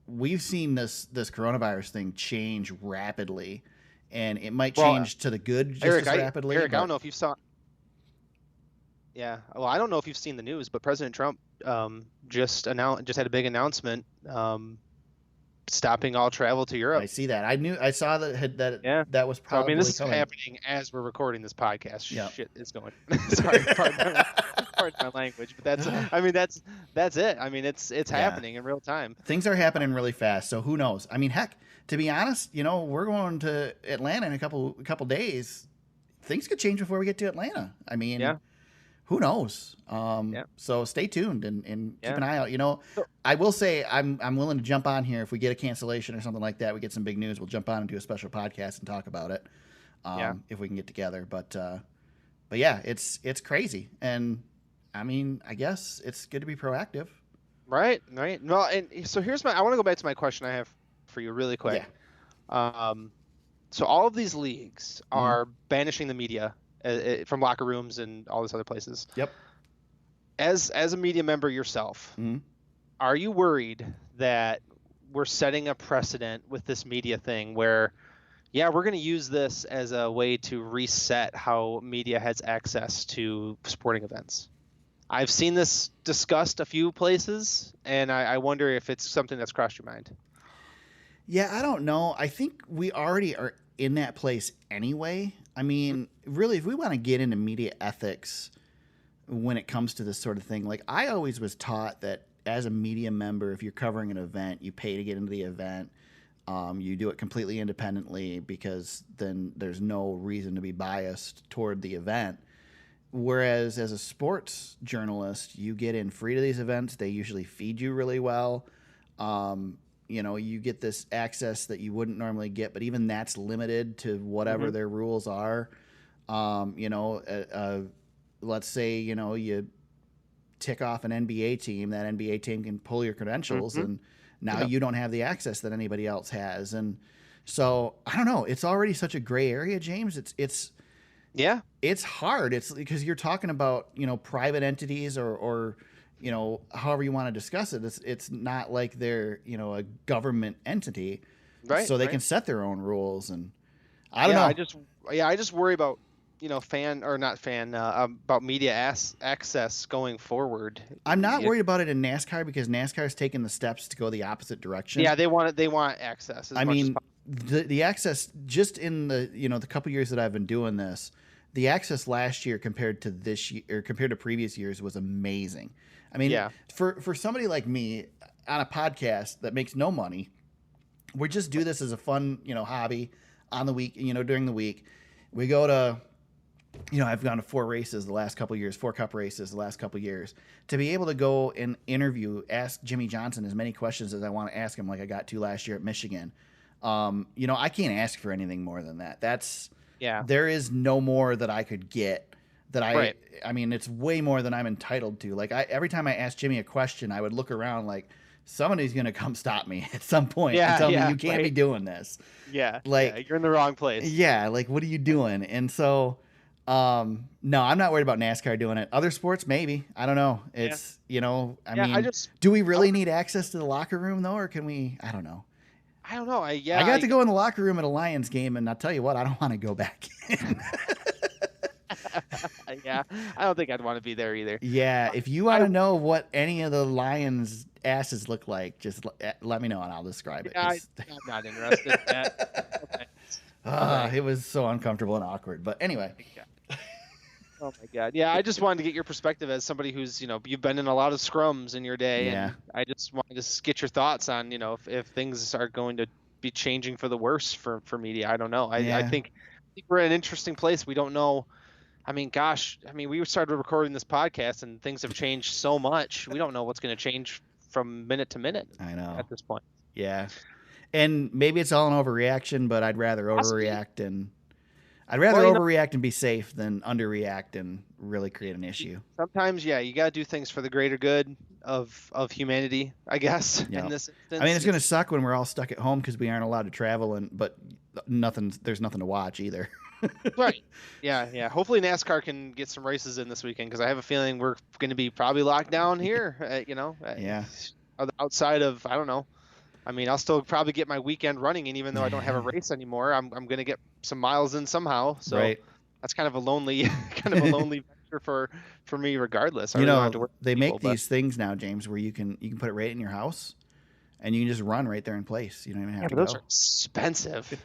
We've seen this coronavirus thing change rapidly, and it might change to the good just Eric, as rapidly. I don't know if you saw. Yeah. Well, I don't know if you've seen the news, but President Trump just had a big announcement. Stopping all travel to Europe. I see that. I saw that was probably. So, this is coming. happening as we're recording this podcast. Yep. Shit is going. Sorry, pardon my language, but that's it. It's happening in real time. Things are happening really fast, so who knows? Heck, to be honest, we're going to Atlanta in a couple days. Things could change before we get to Atlanta. Who knows? So stay tuned and keep an eye out. I will say I'm willing to jump on here if we get a cancellation or something like that. We get some big news. We'll jump on and do a special podcast and talk about it. If we can get together. But yeah, it's crazy. And I guess it's good to be proactive. Right. Well, and so I want to go back to my question I have for you really quick. Yeah. So all of these leagues are banishing the media from locker rooms and all these other places. Yep. As a media member yourself, are you worried that we're setting a precedent with this media thing where, we're going to use this as a way to reset how media has access to sporting events? I've seen this discussed a few places, and I wonder if it's something that's crossed your mind. Yeah, I don't know. I think we already are in that place anyway. Really, if we want to get into media ethics when it comes to this sort of thing, like I always was taught that as a media member, if you're covering an event, you pay to get into the event. You do it completely independently because then there's no reason to be biased toward the event. Whereas as a sports journalist, you get in free to these events. They usually feed you really well. You get this access that you wouldn't normally get, but even that's limited to whatever their rules are. Let's say, you tick off an NBA team, that NBA team can pull your credentials and now you don't have the access that anybody else has. And so I don't know, it's already such a gray area, James. It's hard. It's because you're talking about, private entities or however you want to discuss it. It's not like they're, a government entity. Right. So they can set their own rules. And I don't know. I just worry about, about media access going forward. I'm not worried about it in NASCAR because NASCAR's taken the steps to go the opposite direction. Yeah, they want access. The access just in the couple years that I've been doing this, the access last year compared to this year or compared to previous years was amazing. I mean, for somebody like me on a podcast that makes no money, we just do this as a fun, hobby on the week, during the week. We go to, I've gone to 4 races the last couple of years, 4 cup races the last couple of years. To be able to go and ask Jimmy Johnson as many questions as I want to ask him, like I got to last year at Michigan. I can't ask for anything more than that. There is no more that I could get that I mean, it's way more than I'm entitled to. Like every time I ask Jimmy a question, I would look around like somebody's going to come stop me at some point and tell me you can't be doing this. Yeah. Like you're in the wrong place. Yeah. Like, what are you doing? And so, no, I'm not worried about NASCAR doing it. Other sports, maybe. I don't know. It's, do we really need access to the locker room though? Or can we, I don't know. I got to go in the locker room at a Lions game, and I'll tell you what, I don't want to go back in. Yeah, I don't think I'd want to be there either. Yeah, if you want to know what any of the Lions' asses look like, just let me know, and I'll describe it. I'm not interested in that. Okay. It was so uncomfortable and awkward. But anyway. Oh my God. Yeah, I just wanted to get your perspective as somebody who's, you've been in a lot of scrums in your day. Yeah. And I just wanted to get your thoughts on, if things are going to be changing for the worse for media. I don't know. I think we're in an interesting place. We don't know. I mean, gosh, we started recording this podcast and things have changed so much. We don't know what's going to change from minute to minute. I know. At this point. Yeah. And maybe it's all an overreaction, but I'd rather overreact and be safe than underreact and really create an issue. Sometimes, you got to do things for the greater good of humanity, I guess. Yep. In this instance. It's going to suck when we're all stuck at home because we aren't allowed to travel, but there's nothing to watch either. Right. Yeah. Hopefully NASCAR can get some races in this weekend because I have a feeling we're going to be probably locked down here. Yeah. Outside of, I don't know. I'll still probably get my weekend running, and even though I don't have a race anymore, I'm going to get some miles in somehow. So that's kind of a lonely venture for me, regardless. I really don't have to work they make these things now, James, where you can put it right in your house, and you can just run right there in place. You don't even have to go. Those are expensive.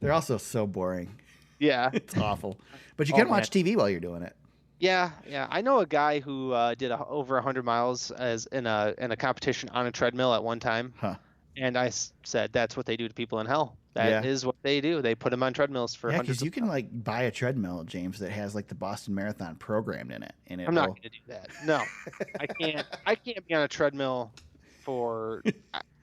They're also so boring. Yeah, it's awful. But you can watch TV while you're doing it. Yeah. I know a guy who did over 100 miles in a competition on a treadmill at one time. Huh. And I said, that's what they do to people in hell. That is what they do. They put them on treadmills for hundreds. Because you can buy a treadmill, James, that has the Boston Marathon programmed in it. And I'm not going to do that. No, I can't. I can't be on a treadmill for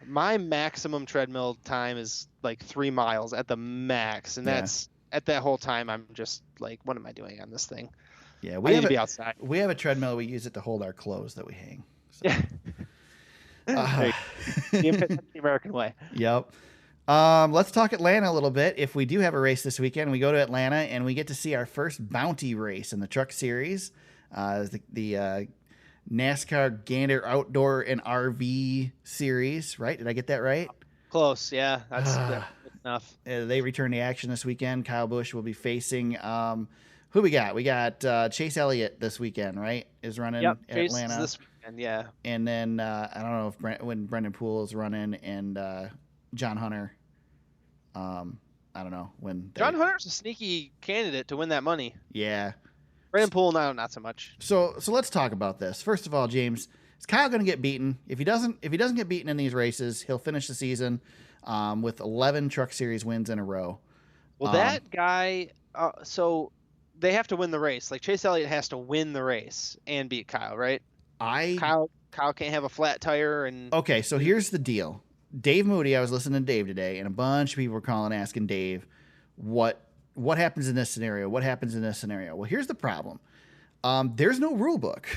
my maximum treadmill time is 3 miles at the max, and that's at that whole time. I'm just like, what am I doing on this thing? Yeah, we need to be outside. We have a treadmill. We use it to hold our clothes that we hang. So. The American way. Yep. Let's talk Atlanta a little bit. If we do have a race this weekend, we go to Atlanta and we get to see our first bounty race in the Truck Series. The NASCAR Gander Outdoor and RV Series, right? Did I get that right? Close, yeah. That's enough. They return to action this weekend. Kyle Busch will be facing who we got? We got Chase Elliott this weekend, right? Is running at Chase Atlanta. Is this weekend, yeah. And then I don't know if when Brendan Poole is running and John Hunter. I don't know when. John Hunter's a sneaky candidate to win that money. Yeah. Brendan Poole, not so much. So let's talk about this. First of all, James, is Kyle going to get beaten? If he doesn't get beaten in these races, he'll finish the season with 11 Truck Series wins in a row. Well, that guy, so they have to win the race. Like Chase Elliott has to win the race and beat Kyle, right? Kyle can't have a flat tire and. Okay, so here's the deal. Dave Moody, I was listening to Dave today, and a bunch of people were calling asking Dave, what happens in this scenario? What happens in this scenario? Well, here's the problem. There's no rule book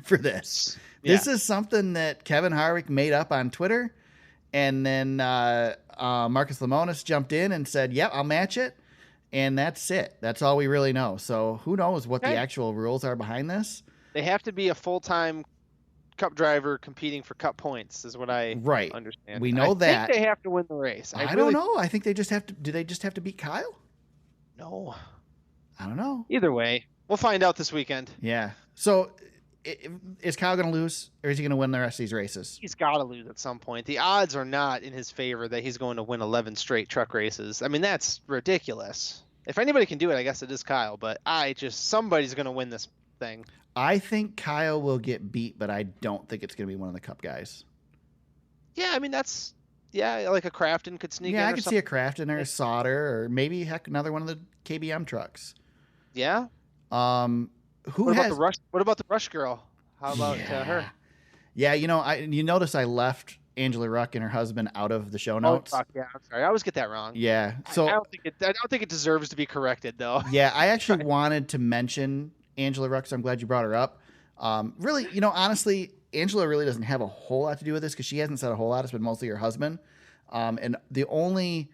for this. Yeah. This is something that Kevin Harvick made up on Twitter, and then Marcus Lemonis jumped in and said, yep, I'll match it, and that's it. That's all we really know. So who knows what the actual rules are behind this? They have to be a full-time Cup driver competing for Cup points is what I understand. We know that. I think they have to win the race. I don't know. I think they just have to. Do they just have to beat Kyle? No. I don't know. Either way, we'll find out this weekend. Yeah. So is Kyle going to lose, or is he going to win the rest of these races? He's got to lose at some point. The odds are not in his favor that he's going to win 11 straight truck races. I mean, that's ridiculous. If anybody can do it, I guess it is Kyle, but somebody's going to win this thing. I think Kyle will get beat, but I don't think it's going to be one of the Cup guys. Yeah, I mean, like a Crafton could sneak in. Yeah, I could see a Crafton or a Sauter, or maybe another one of the KBM trucks. Yeah. What about the Rush girl? How about her? Yeah, you notice I left Angela Ruck and her husband out of the show notes. Oh, fuck, yeah, I'm sorry. I always get that wrong. Yeah. So I don't think it deserves to be corrected, though. Yeah, I actually wanted to mention Angela Ruck, so I'm glad you brought her up. Really, honestly, Angela really doesn't have a whole lot to do with this because she hasn't said a whole lot. It's been mostly her husband. And the only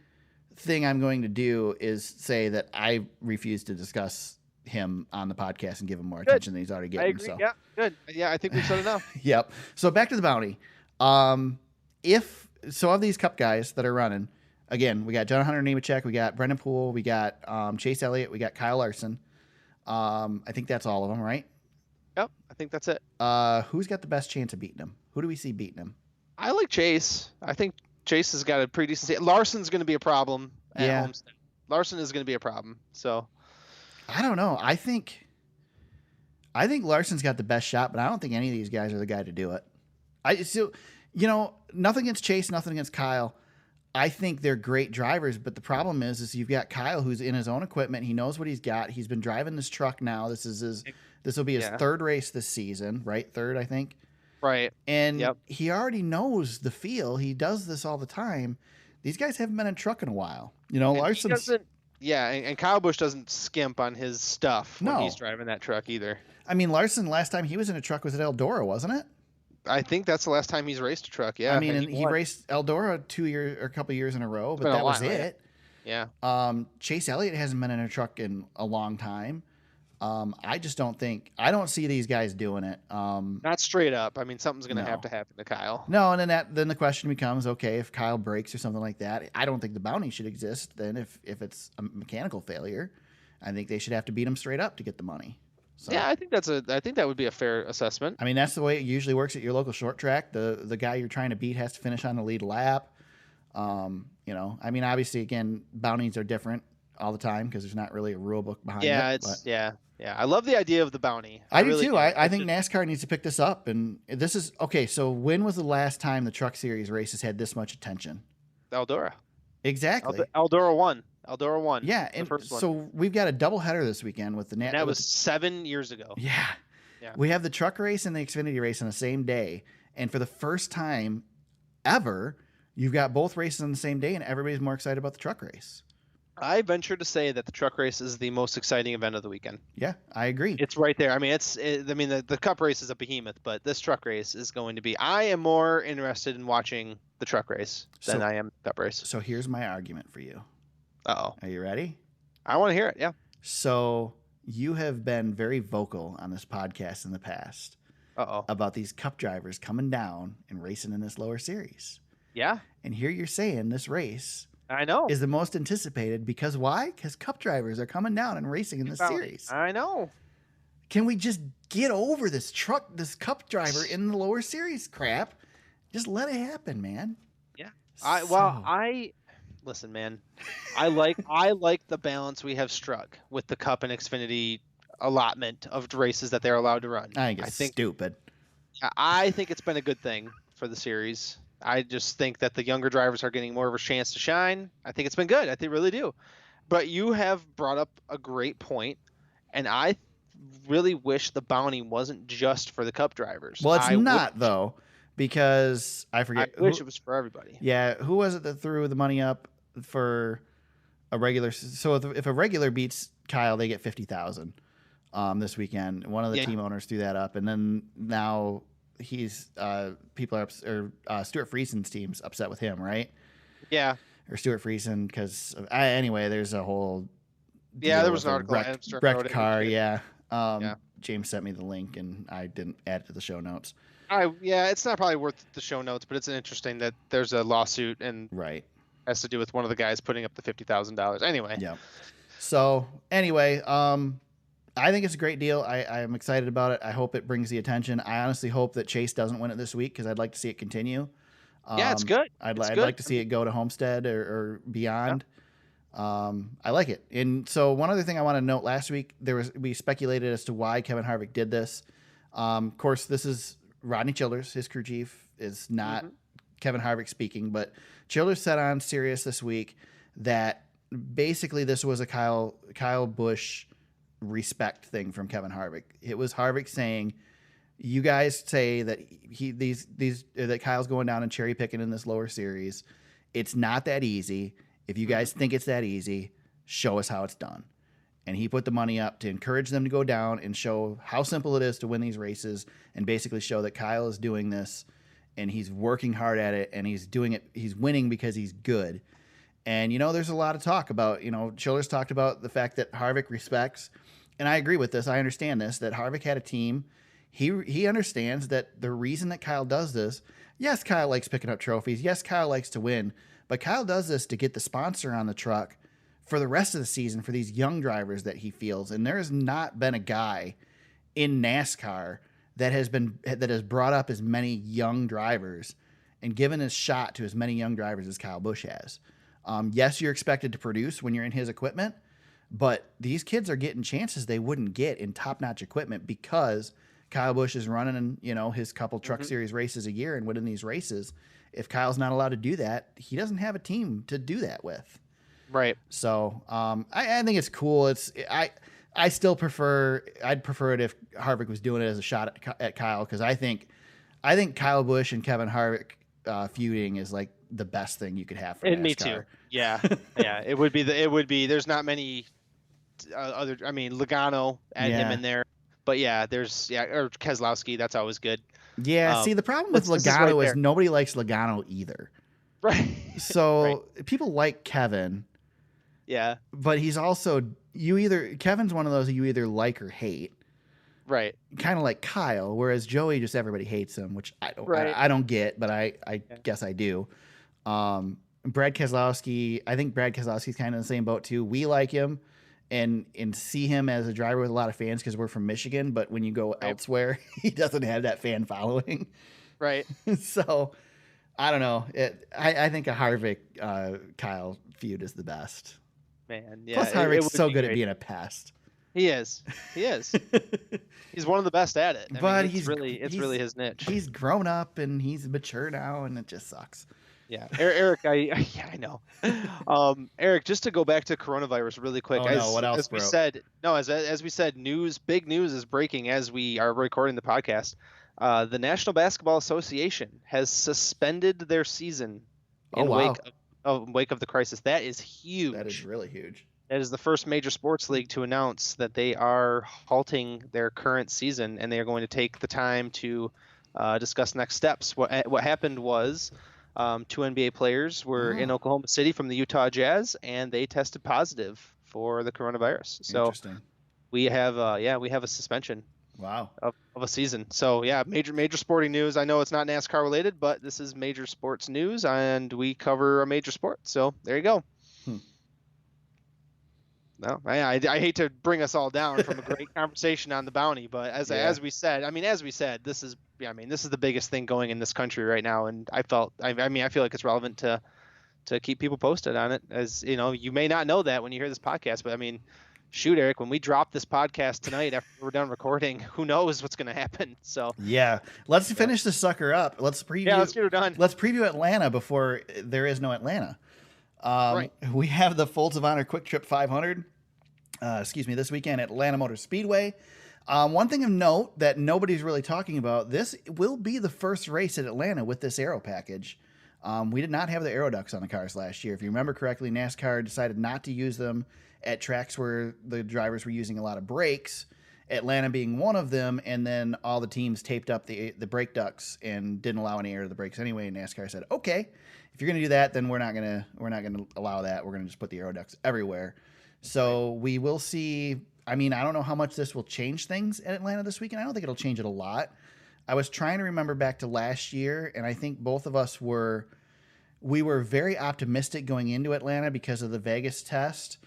thing I'm going to do is say that I refuse to discuss him on the podcast and give him more attention than he's already getting. I agree. So. Yeah, good. Yeah, I think we've said enough. Yep. So back to the bounty. Of these Cup guys that are running, again, we got John Hunter Nemechek, we got Brendan Poole, we got Chase Elliott, we got Kyle Larson. I think that's all of them, right? Yep, I think that's it. Who's got the best chance of beating him? Who do we see beating him? I like Chase. I think Chase has got a pretty decent. Larson's going to be a problem at Homestead. Larson is going to be a problem. So I don't know. I think Larson's got the best shot, but I don't think any of these guys are the guy to do it. Nothing against Chase, nothing against Kyle. I think they're great drivers, but the problem is you've got Kyle who's in his own equipment. He knows what he's got. He's been driving this truck now. This will be his third race this season, right? Third, I think. Right. And he already knows the feel. He does this all the time. These guys haven't been in a truck in a while. Larson's... and Kyle Busch doesn't skimp on his stuff when he's driving that truck either. I mean, Larson, last time he was in a truck was at Eldora, wasn't it? I think that's the last time he's raced a truck. Yeah. I mean, and he raced Eldora a couple years in a row, but that was it. Yeah. Chase Elliott hasn't been in a truck in a long time. I don't see these guys doing it. Not straight up. I mean, something's going to have to happen to Kyle. No, and then the question becomes, okay, if Kyle breaks or something like that, I don't think the bounty should exist. Then if it's a mechanical failure, I think they should have to beat him straight up to get the money. So, yeah, I think that would be a fair assessment. I mean, that's the way it usually works at your local short track. The guy you're trying to beat has to finish on the lead lap. I mean, obviously, again, bounties are different all the time because there's not really a rule book behind it. Yeah. I love the idea of the bounty. I do too. I think NASCAR needs to pick this up. And this is okay. So when was the last time the Truck Series races had this much attention? Eldora. Exactly. Eldora won. Yeah, and so we've got a doubleheader this weekend with the NASCAR. That was 7 years ago. Yeah. We have the truck race and the Xfinity race on the same day, and for the first time ever, you've got both races on the same day, and everybody's more excited about the truck race. I venture to say that the truck race is the most exciting event of the weekend. Yeah, I agree. It's right there. I mean, the Cup race is a behemoth, but this truck race is going to be. I am more interested in watching the truck race than I am the Cup race. So here's my argument for you. Uh-oh. Are you ready? I want to hear it, yeah. So you have been very vocal on this podcast in the past about these Cup drivers coming down and racing in this lower series. Yeah. And here you're saying this race is the most anticipated because why? Because Cup drivers are coming down and racing in this series. I know. Can we just get over this Cup driver in the lower series crap? Just let it happen, man. Yeah. Listen, man, I like the balance we have struck with the Cup and Xfinity allotment of races that they're allowed to run. I think it's stupid. I think it's been a good thing for the series. I just think that the younger drivers are getting more of a chance to shine. I think it's been good. I think really do. But you have brought up a great point, and I really wish the bounty wasn't just for the Cup drivers. Well, it's not though, because I I forget wish who. it was for everybody. Yeah, who was it that threw the money up for a regular? So if a regular beats Kyle, they get 50,000 this weekend. One of the Yeah. team owners threw that up, and then now people are Stuart Friesen's team's upset with him, right? Yeah. Or Stuart Friesen, because anyway, there's a whole Yeah, deal there was with an a article. Adam Stern wrecked wrote it. car. Yeah. Yeah. James sent me the link, and I didn't add it to the show notes. Yeah, it's not probably worth the show notes, but it's interesting that there's a lawsuit and Right. has to do with one of the guys putting up the $50,000. Anyway. Yeah. So anyway, I think it's a great deal. I'm excited about it. I hope it brings the attention. I honestly hope that Chase doesn't win it this week because I'd like to see it continue. Yeah, it's good. I'd It's I'd good. like to see it go to Homestead or beyond. I like it. And so one other thing I want to note: last week we speculated as to why Kevin Harvick did this. Of course, this is Rodney Childers, his crew chief, is not Kevin Harvick speaking, but Childers said on Sirius this week that basically this was a Kyle Busch respect thing from Kevin Harvick. It was Harvick saying, "You guys say that that Kyle's going down and cherry picking in this lower series. It's not that easy. If you guys think it's that easy, show us how it's done." And he put the money up to encourage them to go down and show how simple it is to win these races, and basically show that Kyle is doing this and he's working hard at it, and he's doing it. He's winning because he's good. And, there's a lot of talk about, Childers talked about the fact that Harvick respects, and I agree with this. I understand this, that Harvick had a team. He understands that the reason that Kyle does this, yes, Kyle likes picking up trophies. Yes, Kyle likes to win, but Kyle does this to get the sponsor on the truck for the rest of the season for these young drivers that he feels. And there has not been a guy in NASCAR that has brought up as many young drivers and given a shot to as many young drivers as Kyle Busch has. Yes, you're expected to produce when you're in his equipment, but these kids are getting chances they wouldn't get in top-notch equipment because Kyle Busch is running, his couple Truck Series races a year and winning these races. If Kyle's not allowed to do that, he doesn't have a team to do that with. Right. So I think it's cool. I'd prefer it if Harvick was doing it as a shot at Kyle, because I think Kyle Busch and Kevin Harvick feuding is like the best thing you could have for NASCAR. Me too. Yeah. Yeah. It would be. There's not many other. I mean, Logano add him in there, but or Keselowski. That's always good. Yeah. See, the problem with Logano is nobody likes Logano either. Right. So people like Kevin. Yeah. But he's also Kevin's one of those you either like or hate. Right. Kind of like Kyle, whereas Joey, just everybody hates him, which I don't. Right. I don't get, but I guess I do. Brad Keselowski, I think Brad Keselowski's kind of in the same boat too. We like him and see him as a driver with a lot of fans because we're from Michigan. But when you go elsewhere, he doesn't have that fan following. Right. So I don't know. I think a Harvick Kyle feud is the best. Man, yeah. Plus, Harvick's so good great. at being a pest. He is. He's one of the best at it. It's really his niche. He's grown up and he's mature now, and it just sucks. Yeah, Eric, I know. Eric, just to go back to coronavirus really quick. What else? As we said, big news is breaking as we are recording the podcast. The National Basketball Association has suspended their season in wake of the crisis. That is huge. That is really huge. That is the first major sports league to announce that they are halting their current season, and they are going to take the time to discuss next steps. What happened was two NBA players were in Oklahoma City from the Utah Jazz, and they tested positive for the coronavirus. So we have a suspension. Wow. Of a season. So yeah, major sporting news. I know it's not NASCAR related, but this is major sports news, and we cover a major sport. So there you go. No, I hate to bring us all down from a great conversation on the bounty, but as we said, this is the biggest thing going in this country right now, and I feel like it's relevant to keep people posted on it. As you know, you may not know that when you hear this podcast, but shoot, Eric, when we drop this podcast tonight after we're done recording, who knows what's going to happen? So Yeah, let's finish this sucker up. Let's preview. yeah, let's get her done. Let's preview Atlanta before there is no Atlanta. Right. We have the Folds of Honor Quick Trip 500. This weekend at Atlanta Motor Speedway. One thing of note that nobody's really talking about, this will be the first race at Atlanta with this aero package. We did not have the aero ducts on the cars last year. If you remember correctly, NASCAR decided not to use them at tracks where the drivers were using a lot of brakes, Atlanta being one of them, and then all the teams taped up the brake ducts and didn't allow any air to the brakes anyway. And NASCAR said, okay, if you're going to do that, then we're not going to allow that. We're going to just put the aero ducts everywhere. So we will see. I mean, I don't know how much this will change things at Atlanta this weekend. I don't think it'll change it a lot. I was trying to remember back to last year, and I think both of us were very optimistic going into Atlanta because of the Vegas test.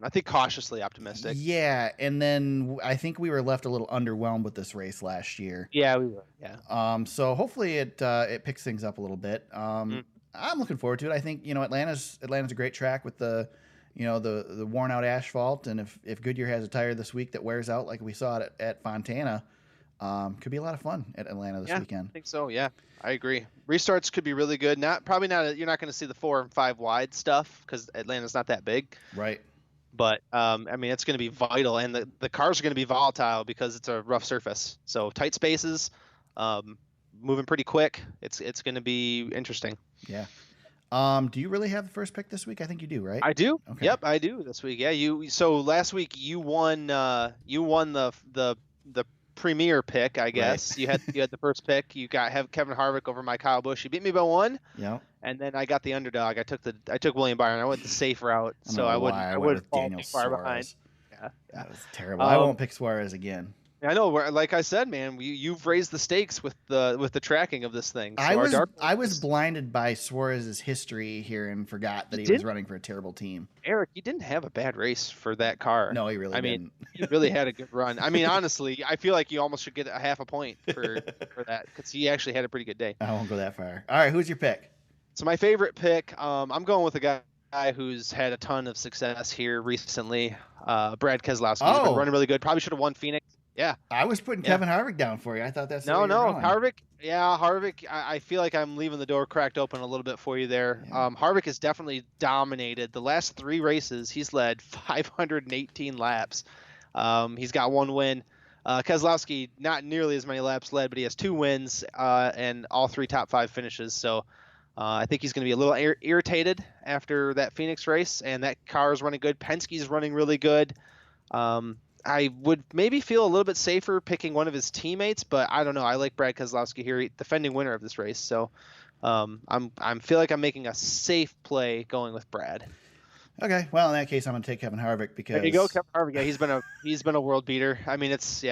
I think cautiously optimistic. Yeah, and then I think we were left a little underwhelmed with this race last year. Yeah, we were. Yeah. So hopefully it picks things up a little bit. I'm looking forward to it. I think Atlanta's a great track with the the worn out asphalt, and if Goodyear has a tire this week that wears out like we saw it at Fontana, could be a lot of fun at Atlanta this weekend. I think so. Yeah, I agree. Restarts could be really good. Probably not. You're not going to see the 4 and 5 wide stuff because Atlanta's not that big. Right. But I mean, it's going to be vital, and the cars are going to be volatile because it's a rough surface. So tight spaces, moving pretty quick. It's going to be interesting. Yeah. Do you really have the first pick this week? I think you do, right? I do. Okay. Yep, I do this week. Yeah, so last week you won the premier pick, I guess. Right. You had the first pick. You have Kevin Harvick over my Kyle Busch. You beat me by 1. Yeah. And then I got the underdog. I took William Byron. I went the safe route, so I wouldn't fall too far behind. Yeah. That was terrible. I won't pick Suarez again. I know. Like I said, man, you've raised the stakes with the tracking of this thing. So I was blinded by Suarez's history here and forgot that he was running for a terrible team. Eric, he didn't have a bad race for that car. No, he really didn't. I mean, he really had a good run. I mean, honestly, I feel like you almost should get a half a point for that because he actually had a pretty good day. I won't go that far. All right, who's your pick? So my favorite pick, I'm going with a guy who's had a ton of success here recently, Brad Keselowski. He's been running really good. Probably should have won Phoenix. Yeah, I was putting Kevin Harvick down for you. I thought that's Harvick. Yeah, Harvick. I feel like I'm leaving the door cracked open a little bit for you there. Yeah. Harvick has definitely dominated the last 3 races. He's led 518 laps. He's got 1 win. Keselowski not nearly as many laps led, but he has 2 wins and all 3 top 5 finishes. So I think he's going to be a little irritated after that Phoenix race, and that car is running good. Penske's running really good. I would maybe feel a little bit safer picking one of his teammates, but I don't know. I like Brad Keselowski here, defending winner of this race. So I feel like I'm making a safe play going with Brad. Okay, well in that case, I'm going to take Kevin Harvick because there you go, Kevin Harvick. Yeah, he's been a world beater. I mean, it's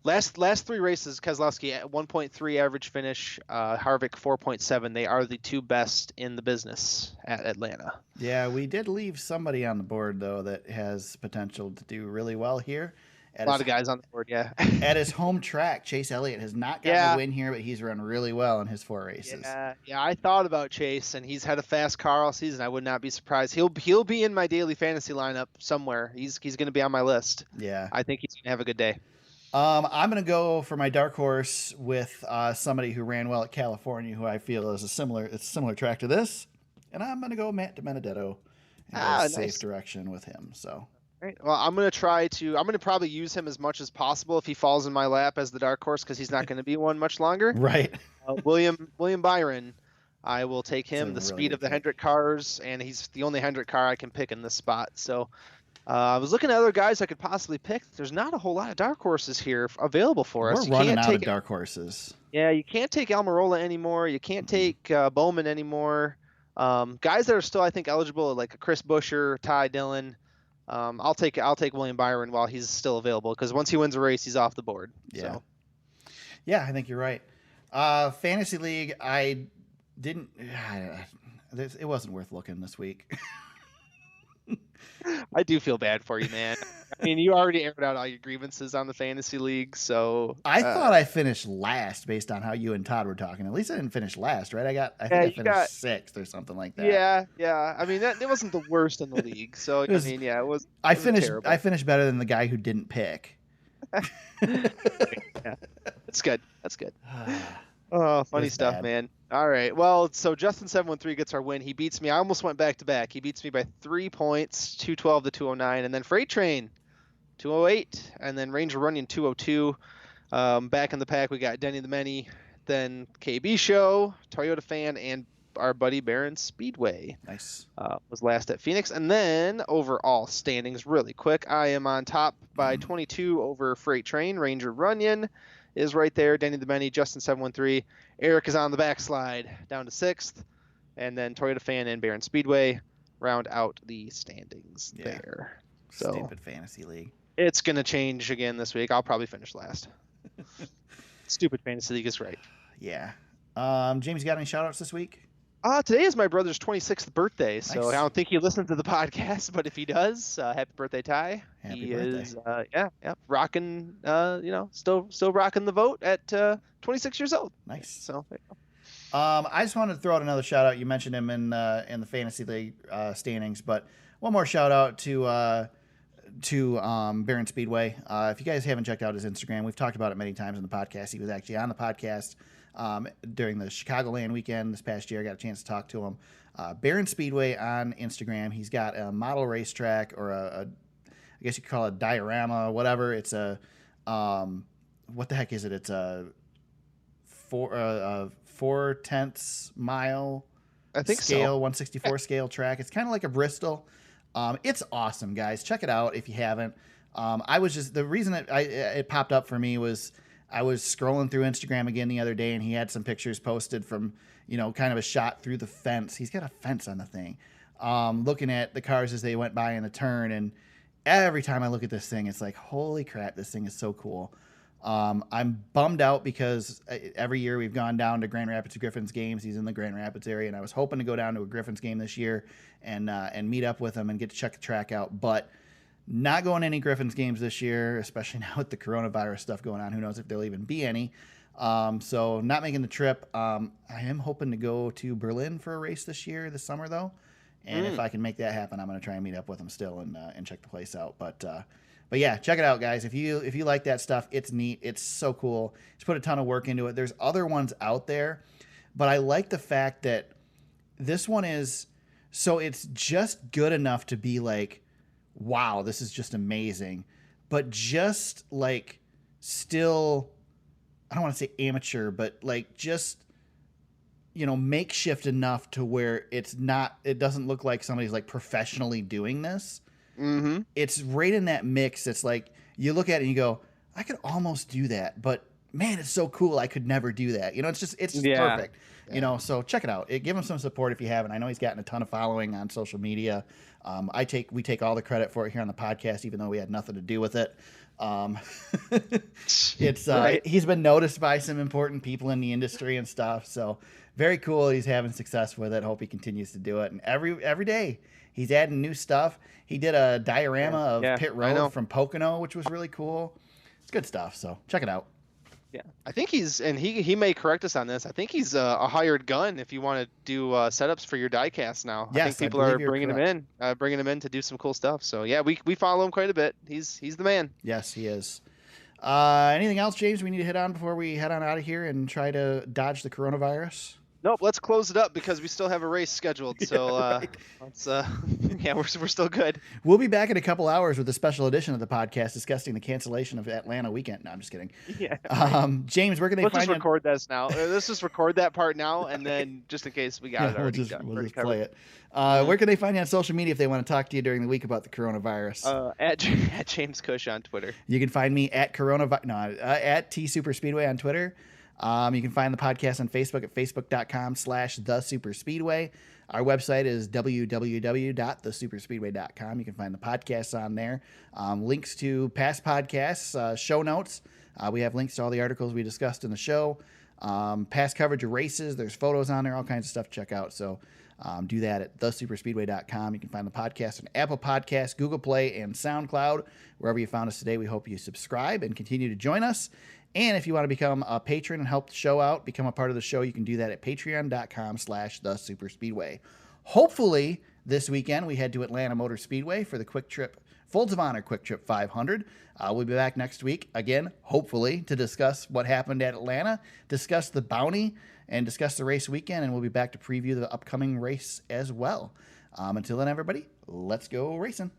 last 3 races, Keselowski at 1.3 average finish, Harvick 4.7. They are the 2 best in the business at Atlanta. Yeah, we did leave somebody on the board though that has potential to do really well here. A lot of guys on the board, yeah. At his home track, Chase Elliott has not gotten a win here, but he's run really well in his 4 races. Yeah, I thought about Chase, and he's had a fast car all season. I would not be surprised. He'll be in my daily fantasy lineup somewhere. He's going to be on my list. Yeah, I think he's going to have a good day. I'm going to go for my dark horse with somebody who ran well at California, who I feel is a similar track to this, and I'm going to go Matt DiBenedetto in a safe direction with him. So. Right. Well, I'm going to probably use him as much as possible if he falls in my lap as the dark horse because he's not going to be one much longer. Right. William Byron, I will take him. The speed of the Hendrick cars, and he's the only Hendrick car I can pick in this spot. So I was looking at other guys I could possibly pick. There's not a whole lot of dark horses here available for us. We're running out of dark horses. Yeah, you can't take Almirola anymore. You can't take Bowman anymore. Guys that are still, I think, eligible, like Chris Buescher, Ty Dillon. I'll take William Byron while he's still available because once he wins a race, he's off the board. Yeah. So. Yeah, I think you're right. Fantasy League, it wasn't worth looking this week. I do feel bad for you, man. mean, you already aired out all your grievances on the fantasy league, so I thought I finished last based on how you and Todd were talking. At least I didn't finish last, right? I think yeah, I you got finished sixth or something like that. yeah. I mean, that it wasn't the worst in the league, so It I was mean, yeah, it wasn't I terrible. finished better than the guy who didn't pick. Yeah, that's good. That's good. Oh, funny was stuff, bad. man. All right. Well, so Justin 713 gets our win. He beats me. I almost went back to back. He beats me by 3 points, 212 to 209, and then Freight Train 208, and then Ranger Runyon 202. Back in the pack, we got Denny the Many, then KB Show, Toyota Fan, and our buddy Baron Speedway. Nice. Was last at Phoenix. And then overall standings really quick. I am on top by 22 over Freight Train. Ranger Runyon is right there. Danny the Many, Justin 713. Eric is on the backslide down to 6th. And then Toyota Fan and Baron Speedway round out the standings there. So Stupid fantasy league. it's going to change again this week. I'll probably finish last. Stupid fantasy league is right. Yeah. James, you got any shout outs this week? Today is my brother's 26th birthday, so Nice. I don't think he listens to the podcast, but if he does, happy birthday, Ty. Happy he birthday. is, rocking, still rocking the vote at 26 years old. Nice. So, there you go. I just wanted to throw out another shout out. You mentioned him in the fantasy league standings, but one more shout out to Baron Speedway. If you guys haven't checked out his Instagram, we've talked about it many times in the podcast. He was actually on the podcast during the Chicagoland weekend this past year. I got a chance to talk to him. Baron Speedway on Instagram. He's got a model racetrack, or I guess you could call it a diorama, whatever. It's a what the heck is it? It's a 4/10 mile I think scale, so. 164 scale track. It's kind of like a Bristol. It's awesome, guys. Check it out if you haven't. I was just, the reason it popped up for me was I was scrolling through Instagram again the other day, and he had some pictures posted from, kind of a shot through the fence. He's got a fence on the thing. Looking at the cars as they went by in the turn, and every time I look at this thing, it's like, holy crap, this thing is so cool. I'm bummed out because every year we've gone down to Grand Rapids Griffins games. He's in the Grand Rapids area, and I was hoping to go down to a Griffins game this year and meet up with him and get to check the track out. But not going to any Griffins games this year, especially now with the coronavirus stuff going on. Who knows if there'll even be any. So not making the trip. I am hoping to go to Berlin for a race this summer though. And if I can make that happen, I'm going to try and meet up with him still and check the place out. But yeah, check it out, guys. If you like that stuff, it's neat. It's so cool. He's put a ton of work into it. There's other ones out there, but I like the fact that this one is, so it's just good enough to be like, wow, this is just amazing. But just like still, I don't want to say amateur, but like just, makeshift enough to where it doesn't look like somebody's like professionally doing this. Mm-hmm. It's right in that mix. It's like you look at it and you go, I could almost do that, but man, it's so cool. I could never do that. It's just perfect. Yeah. So check it out. Give him some support if you haven't. I know he's gotten a ton of following on social media. We take all the credit for it here on the podcast, even though we had nothing to do with it. It's Right. He's been noticed by some important people in the industry and stuff. So very cool. He's having success with it. Hope he continues to do it. And every day he's adding new stuff. He did a diorama of Pit I know. Road from Pocono, which was really cool. It's good stuff. So check it out. Yeah, I think he may correct us on this. I think he's a hired gun if you want to do setups for your diecast now. Yes, I think I people are believe you're bringing him in to do some cool stuff. So yeah, we follow him quite a bit. He's the man. Yes, he is. Anything else, James, we need to hit on before we head on out of here and try to dodge the coronavirus? Nope, let's close it up because we still have a race scheduled. So Right. let's we're still good. We'll be back in a couple hours with a special edition of the podcast discussing the cancellation of Atlanta weekend. No, I'm just kidding. Yeah. James, where can they Let's find just you? record this now. Let's just record that part now, and then just in case we got it We'll already just, done. we'll already just play covered. it. Where can they find you on social media if they want to talk to you during the week about the coronavirus? At James Cush on Twitter. You can find me at at T Super Speedway on Twitter. You can find the podcast on Facebook at facebook.com/thesuperspeedway. Our website is www.thesuperspeedway.com. You can find the podcasts on there. Links to past podcasts, show notes. We have links to all the articles we discussed in the show. past coverage of races. There's photos on there, all kinds of stuff to check out. So do that at thesuperspeedway.com. You can find the podcast on Apple Podcasts, Google Play, and SoundCloud. Wherever you found us today, we hope you subscribe and continue to join us. And if you want to become a patron and help the show out, become a part of the show, you can do that at patreon.com/thesuperspeedway. Hopefully, this weekend we head to Atlanta Motor Speedway for the Quick Trip Folds of Honor Quick Trip 500. We'll be back next week, again, hopefully, to discuss what happened at Atlanta, discuss the bounty, and discuss the race weekend, and we'll be back to preview the upcoming race as well. Until then, everybody, let's go racing.